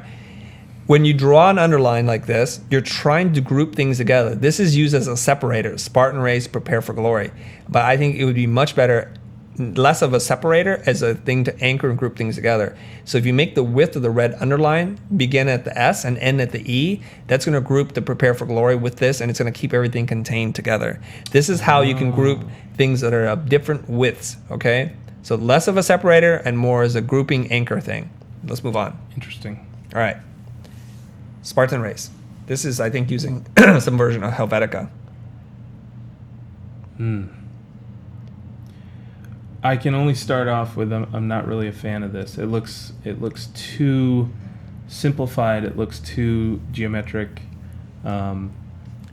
When you draw an underline like this, you're trying to group things together. This is used as a separator. Spartan race, prepare for glory. But I think it would be much better, less of a separator as a thing to anchor and group things together. So if you make the width of the red underline begin at the S and end at the E, that's going to group the prepare for glory with this, and it's going to keep everything contained together. This is how you can group things that are of different widths, okay? So less of a separator and more as a grouping anchor thing. Let's move on. Interesting. All right. Spartan race. This is, I think, using some version of Helvetica. I can only start off with I'm not really a fan of this. It looks too simplified. It looks too geometric.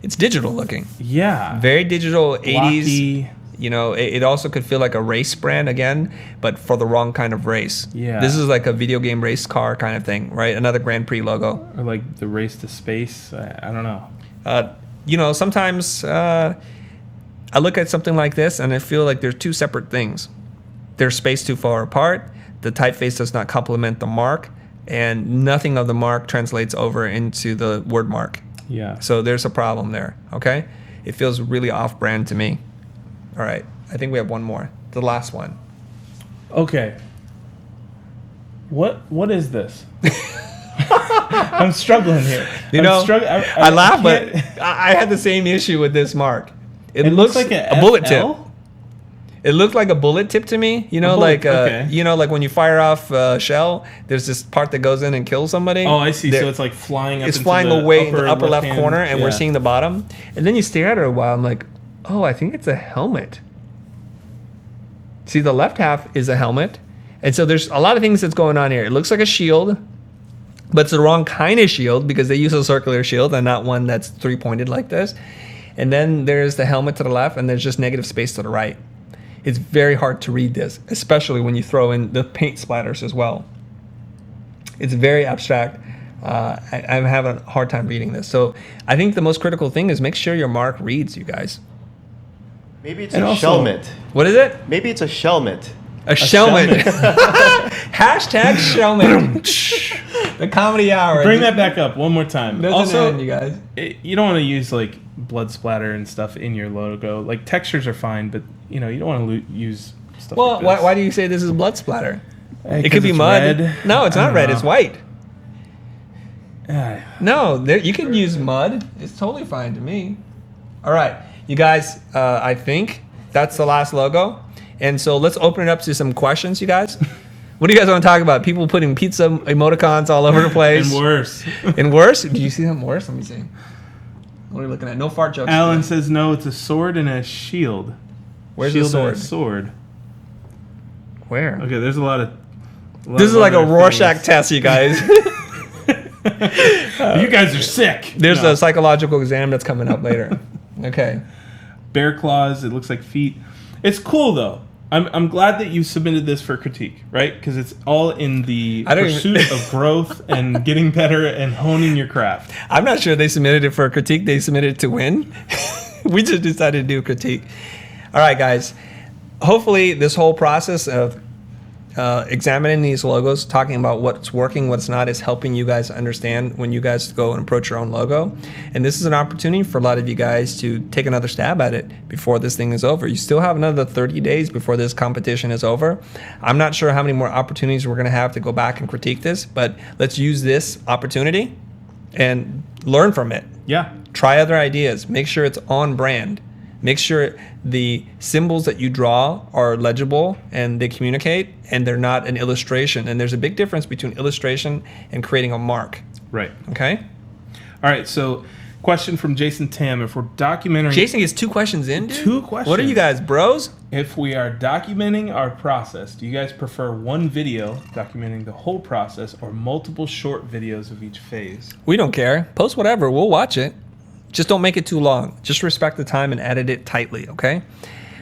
It's digital looking. Yeah. Very digital 80s. Blocky. You know, it also could feel like a race brand again, but for the wrong kind of race. Yeah. This is like a video game race car kind of thing, right? Another Grand Prix logo. Or like the race to space. I don't know. You know, sometimes I look at something like this and I feel like they're 2 separate things. They're spaced too far apart. The typeface does not complement the mark, and nothing of the mark translates over into the word mark. Yeah. So there's a problem there, okay? It feels really off-brand to me. All right, I think we have one more. The last one. Okay. What is this? I'm struggling here. You know, I laugh, but can't- I had the same issue with this mark. It looks looks like a bullet tip. FL? It looked like a bullet tip to me. You know, bullet, okay. you know, like when you fire off a shell, there's this part that goes in and kills somebody. Oh, I see. There- So it's like flying up. it's into flying the away in the upper left left-hand- corner, and we're yeah. seeing the bottom. And then you stare at it a while. I'm like, oh, I think it's a helmet. See, the left half is a helmet. And so there's a lot of things that's going on here. It looks like a shield, but it's the wrong kind of shield because they use a circular shield and not one that's 3-pointed like this. And then there's the helmet to the left, and there's just negative space to the right. It's very hard to read this, especially when you throw in the paint splatters as well. It's very abstract. I'm having a hard time reading this. So I think the most critical thing is make sure your mark reads, you guys. Maybe it's And a also- shelmet. What is it? Maybe it's a shelmet. A shelmet. Hashtag shelmet. The comedy hour. Bring that back up one more time. Doesn't Also, end, you guys. you don't want to use like blood splatter and stuff in your logo. Like textures are fine, but you don't want to use stuff. Well, like this. why do you say this is blood splatter? Hey, It 'cause could be it's mud. red. No, it's I not don't red. know. It's white. Ah, No, you can use mud. It's totally fine to me. All right, you guys, I think that's the last logo. And so let's open it up to some questions, you guys. What do you guys want to talk about? People putting pizza emoticons all over the place. and worse. And worse? Do you see something worse? Let me see. What are you looking at? No fart jokes. Alan says no. It's a sword and a shield. Where's shield the sword? And a sword. Where? Okay, there's a lot of. This is like a Rorschach test, you guys. You guys are sick. There's No. a psychological exam that's coming up later. Okay. Bear claws. It looks like feet. It's cool though. I'm glad that you submitted this for critique, right? Because it's all in the I don't pursuit of growth and getting better and honing your craft. I'm not sure they submitted it for a critique. They submitted it to win. We just decided to do a critique. All right, guys. Hopefully, this whole process of examining these logos, talking about what's working, what's not, is helping you guys understand when you guys go and approach your own logo. And this is an opportunity for a lot of you guys to take another stab at it before this thing is over. You still have another 30 days before this competition is over. I'm not sure how many more opportunities we're going to have to go back and critique this, but let's use this opportunity and learn from it. Yeah. Try other ideas. Make sure it's on brand. Make sure the symbols that you draw are legible and they communicate and they're not an illustration. And there's a big difference between illustration and creating a mark. Right. Okay? All right. So, question from Jason Tam. If we're documenting... Jason gets 2 questions in, dude? 2 questions. What are you guys, bros? If we are documenting our process, do you guys prefer one video documenting the whole process or multiple short videos of each phase? We don't care. Post whatever. We'll watch it. Just don't make it too long. Just respect the time and edit it tightly, okay?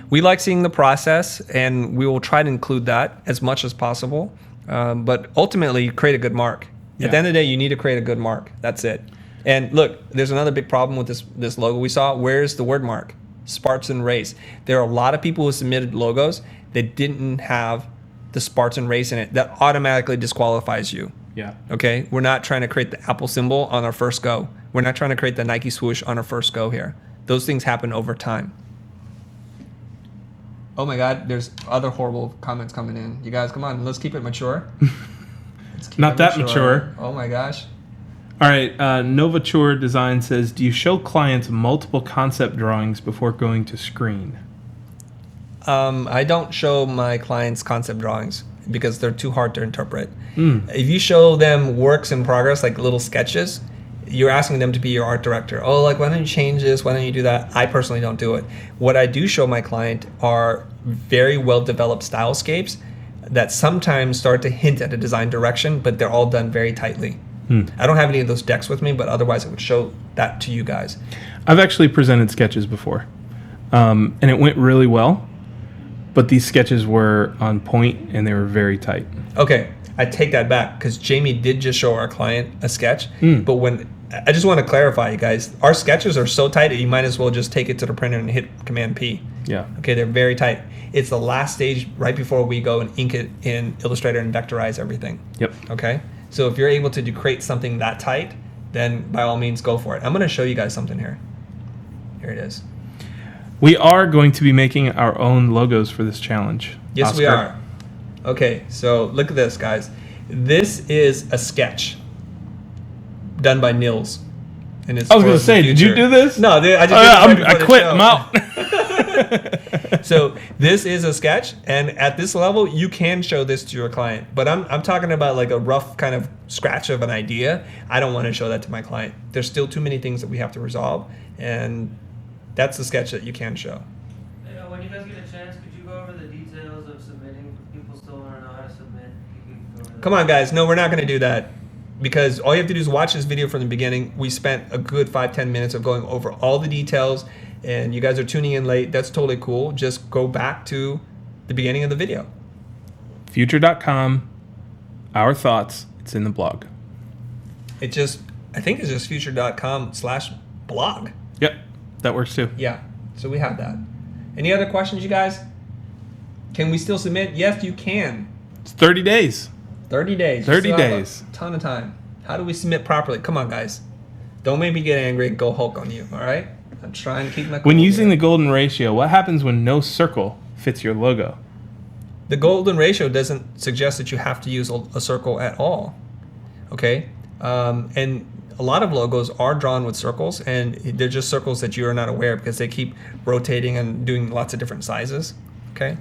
We like seeing the process, and we will try to include that as much as possible. But ultimately, create a good mark. At the end of the day, you need to create a good mark. That's it. And look, there's another big problem with this logo we saw. Where's the word mark? Spartan race. There are a lot of people who submitted logos that didn't have the Spartan race in it. That automatically disqualifies you. Yeah. Okay? We're not trying to create the Apple symbol on our first go. We're not trying to create the Nike swoosh on our first go here. Those things happen over time. Oh my God, there's other horrible comments coming in. You guys, come on, let's keep it mature. Not that mature. Oh my gosh. All right. Novature Design says, do you show clients multiple concept drawings before going to screen? I don't show my clients concept drawings because they're too hard to interpret. If you show them works in progress, like little sketches, you're asking them to be your art director. Oh, like, why don't you change this? Why don't you do that? I personally don't do it. What I do show my client are very well-developed stylescapes that sometimes start to hint at a design direction, but they're all done very tightly. I don't have any of those decks with me, but otherwise I would show that to you guys. I've actually presented sketches before, and it went really well, but these sketches were on point and they were very tight. Okay, I take that back because Jamie did just show our client a sketch, but I just want to clarify, you guys, our sketches are so tight that you might as well just take it to the printer and hit Command P. Yeah. Okay, they're very tight. It's the last stage right before we go and ink it in Illustrator and vectorize everything. Yep. Okay, so if you're able to create something that tight, then by all means go for it. I'm going to show you guys something here. Here it is. We are going to be making our own logos for this challenge. Yes, Oscar. we are. Okay, so look at this, guys. This is a sketch done by Nils. And it's I was for going to the say, did you future. do this? No, I just did it right I before the quit. show. I'm out. So this is a sketch, and at this level, you can show this to your client. But I'm talking about like a rough kind of scratch of an idea. I don't want to show that to my client. There's still too many things that we have to resolve, and that's the sketch that you can show. When you guys get a chance, could you go over the details of submitting? People still don't know how to submit. You can go over that. Come on, guys. No, we're not going to do that. Because all you have to do is watch this video from the beginning. We spent a good 5-10 minutes of going over all the details, and you guys are tuning in late. That's totally cool. Just go back to the beginning of the video. Futur.com, our thoughts, it's in the blog. I think it's just future.com/blog. Yep, that works too. Yeah, so we have that. Any other questions, you guys? Can we still submit? Yes, you can. It's 30 days. 30 days. 30 You still have days. a ton of time. How do we submit properly? Come on, guys. Don't make me get angry and go Hulk on you, all right? I'm trying to keep my cool When using here. the golden ratio, what happens when no circle fits your logo? The golden ratio doesn't suggest that you have to use a circle at all, okay? And a lot of logos are drawn with circles, and they're just circles that you are not aware of because they keep rotating and doing lots of different sizes, okay?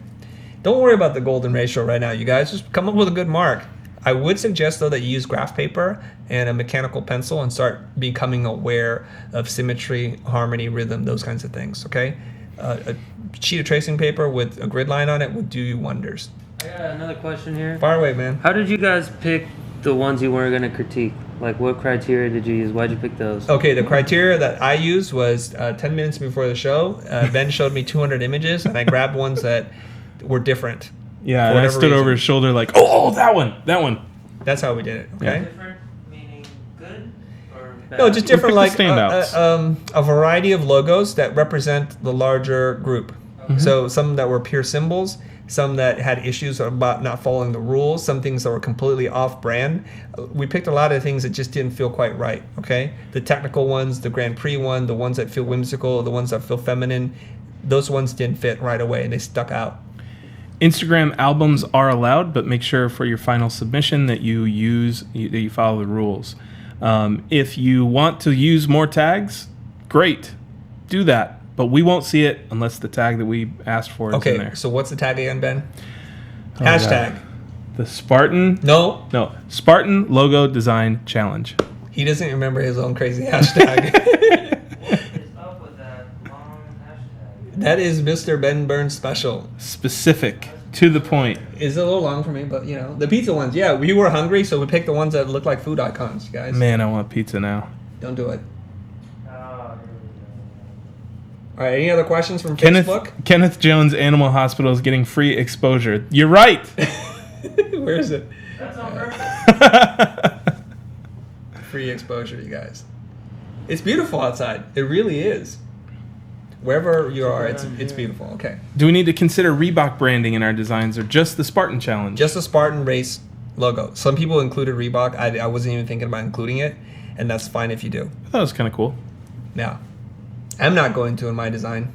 Don't worry about the golden ratio right now, you guys. Just come up with a good mark. I would suggest, though, that you use graph paper and a mechanical pencil and start becoming aware of symmetry, harmony, rhythm, those kinds of things, okay? A sheet of tracing paper with a grid line on it would do you wonders. I got another question here. Far away, man. How did you guys pick the ones you weren't going to critique? Like, what criteria did you use? Why'd you pick those? Okay, the criteria that I used was 10 minutes before the show. Ben showed me 200 images, and I grabbed ones that were different. Yeah, For and I whatever stood over reason. his shoulder like, oh, that one. That's how we did it, okay? Different, meaning good or bad? No, just different, We'll like pick the standouts. a variety of logos that represent the larger group. Okay. So some that were pure symbols, some that had issues about not following the rules, some things that were completely off brand. We picked a lot of things that just didn't feel quite right, okay? The technical ones, the Grand Prix one, the ones that feel whimsical, the ones that feel feminine, those ones didn't fit right away and they stuck out. Instagram albums are allowed, but make sure for your final submission that you follow the rules. If you want to use more tags, great, do that. But we won't see it unless the tag that we asked for is in there. Okay, so what's the tag again, Ben? Oh, Hashtag. God. The Spartan. No, Spartan Logo Design Challenge. he doesn't remember his own crazy hashtag. What is up with that long hashtag? That is Mr. Ben Burns special. Specific, to the point. It's a little long for me, but the pizza ones. Yeah, we were hungry, so we picked the ones that look like food icons, guys. Man, I want pizza now. Don't do it. Oh, here All right, any other questions from Facebook? Kenneth Jones Animal Hospital is getting free exposure. You're right. Where is it? we go. That's on purpose. Free exposure, you guys. It's beautiful outside. It really is. Wherever you are, it's beautiful. Okay. Do we need to consider Reebok branding in our designs or just the Spartan Challenge? Just a Spartan race logo. Some people included Reebok. I wasn't even thinking about including it, and that's fine if you do. I thought it was kind of cool. Now, I'm not going to in my design.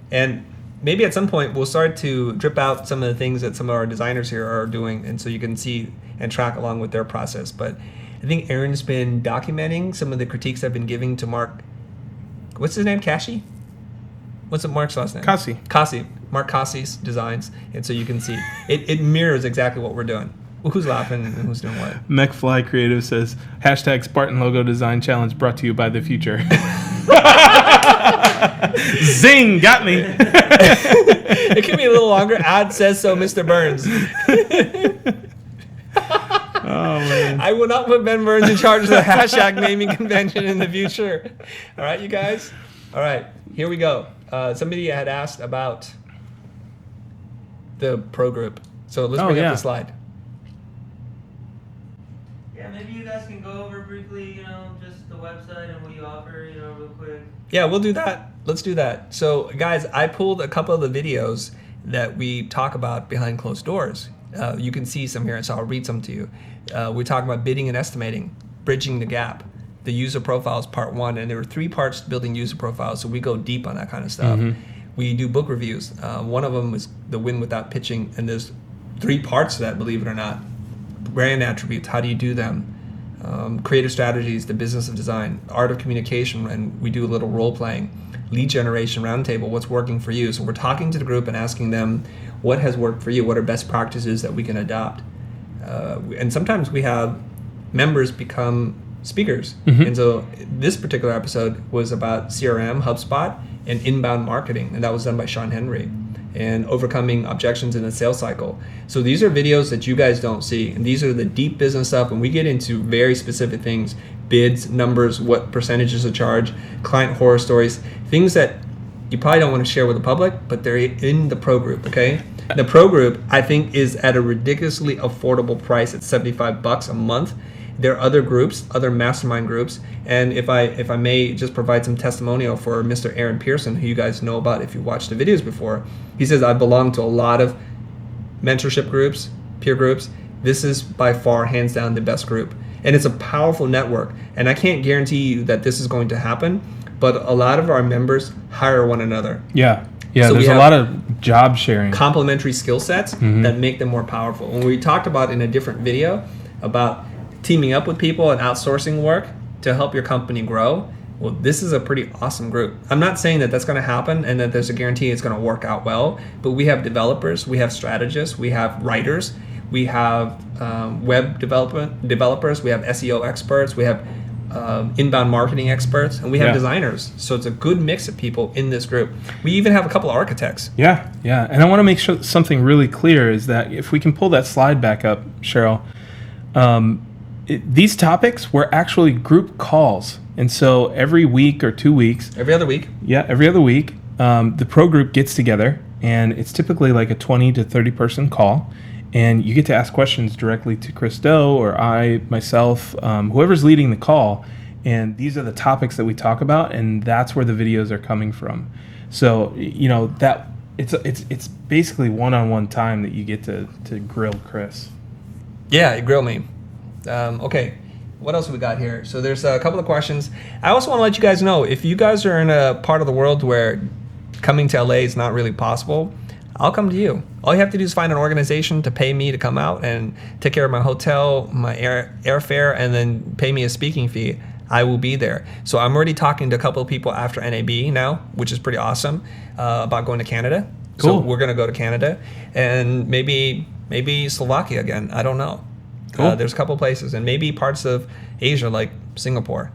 And maybe at some point we'll start to drip out some of the things that some of our designers here are doing, and so you can see and track along with their process. But I think Aaron's been documenting some of the critiques I've been giving to Mark. What's his name? Kashi? What's Mark's last name? Kasi. Mark Kasi's designs. And so you can see it mirrors exactly what we're doing. Well, who's laughing and who's doing what? MechFly Creative says, hashtag Spartan Logo Design Challenge brought to you by the Future. Zing! Got me. It can be a little longer. Ad says so, Mr. Burns. Oh, man. I will not put Ben Burns in charge of the hashtag naming convention in the future. All right, you guys? All right, here we go. Somebody had asked about the pro group. So let's bring up the slide. Yeah, maybe you guys can go over briefly, just the website and what you offer, real quick. Yeah, we'll do that. Let's do that. So, guys, I pulled a couple of the videos that we talk about behind closed doors. You can see some here, so I'll read some to you. We talk about bidding and estimating, bridging the gap, the user profiles part 1, and there were 3 parts to building user profiles, so we go deep on that kind of stuff. Mm-hmm. We do book reviews. One of them is the win without pitching, and there's 3 parts to that, believe it or not. Brand attributes, how do you do them? Creative strategies, the business of design, art of communication, and we do a little role playing. Lead generation roundtable, what's working for you? So we're talking to the group and asking them what has worked for you, what are best practices that we can adopt. And sometimes we have members become speakers. Mm-hmm. And so this particular episode was about CRM, HubSpot, and inbound marketing, and that was done by Sean Henry, and overcoming objections in the sales cycle. So these are videos that you guys don't see, and these are the deep business stuff, and we get into very specific things, bids, numbers, what percentages of charge, client horror stories, things that you probably don't want to share with the public, but they're in the pro group, okay? The pro group, I think, is at a ridiculously affordable price at $75 a month. There are other groups, other mastermind groups, and if I may just provide some testimonial for Mr. Aaron Pearson, who you guys know about if you watched the videos before. He says, I belong to a lot of mentorship groups, peer groups. This is by far, hands down, the best group. And it's a powerful network, and I can't guarantee you that this is going to happen, but a lot of our members hire one another. Yeah, So there's a lot of job sharing. Complementary skill sets that make them more powerful. When we talked about in a different video about teaming up with people and outsourcing work to help your company grow, well, this is a pretty awesome group. I'm not saying that that's going to happen and that there's a guarantee it's going to work out well, but we have developers, we have strategists, we have writers, we have web developers, we have SEO experts, we have inbound marketing experts, and we have designers. So it's a good mix of people in this group. We even have a couple of architects. Yeah. And I want to make sure something really clear is that if we can pull that slide back up, Cheryl, these topics were actually group calls. And so every week or 2 weeks. Every other week. Yeah, every other week, the pro group gets together, and it's typically like a 20 to 30 person call. And you get to ask questions directly to Chris Doe or I, myself, whoever's leading the call. And these are the topics that we talk about, and that's where the videos are coming from. So, that it's basically one-on-one time that you get to grill Chris. Yeah, grill me. Okay, what else have we got here? So there's a couple of questions. I also want to let you guys know, if you guys are in a part of the world where coming to LA is not really possible, I'll come to you. All you have to do is find an organization to pay me to come out and take care of my hotel, my airfare, and then pay me a speaking fee. I will be there. So I'm already talking to a couple of people after NAB now, which is pretty awesome, about going to Canada. Cool. So we're going to go to Canada and maybe Slovakia again. I don't know. Cool. There's a couple places, and maybe parts of Asia like Singapore.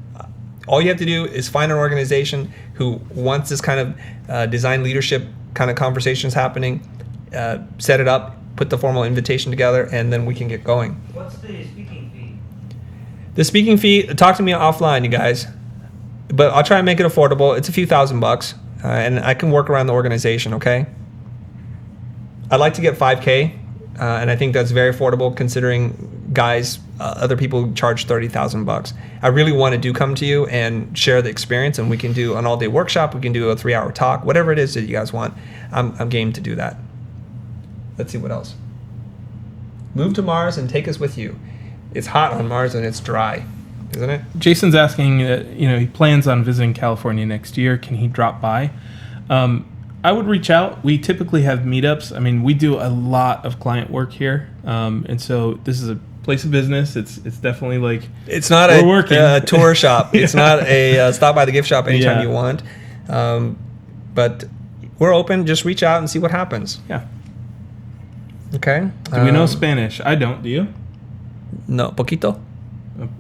All you have to do is find an organization who wants this kind of design leadership kind of conversations happening, set it up, put the formal invitation together, and then we can get going. What's the speaking fee? The speaking fee, talk to me offline, you guys. But I'll try and make it affordable. It's a few $1,000, and I can work around the organization, okay? I'd like to get $5,000, and I think that's very affordable considering guys, other people charge $30,000. I really want to come to you and share the experience, and we can do an all-day workshop. We can do a 3-hour talk, whatever it is that you guys want. I'm game to do that. Let's see what else. Move to Mars and take us with you. It's hot on Mars and it's dry, isn't it? Jason's asking, he plans on visiting California next year. Can he drop by? I would reach out. We typically have meetups. I mean, we do a lot of client work here, and so this is a place of business. It's definitely like it's not a tour shop. It's not a stop by the gift shop anytime you want. But we're open. Just reach out and see what happens. Yeah. Okay. Do we know Spanish? I don't. Do you? No, poquito.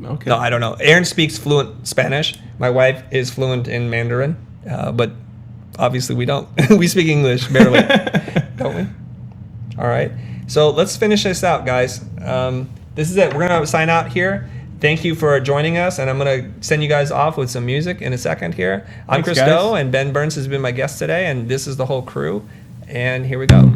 Okay. No, I don't know. Aaron speaks fluent Spanish. My wife is fluent in Mandarin, but obviously we don't. We speak English barely, don't we? All right. So let's finish this out, guys. This is it. We're going to sign out here. Thank you for joining us, and I'm going to send you guys off with some music in a second here. I'm Thanks, Chris guys. Doe, and Ben Burns has been my guest today, and this is the whole crew. And here we go.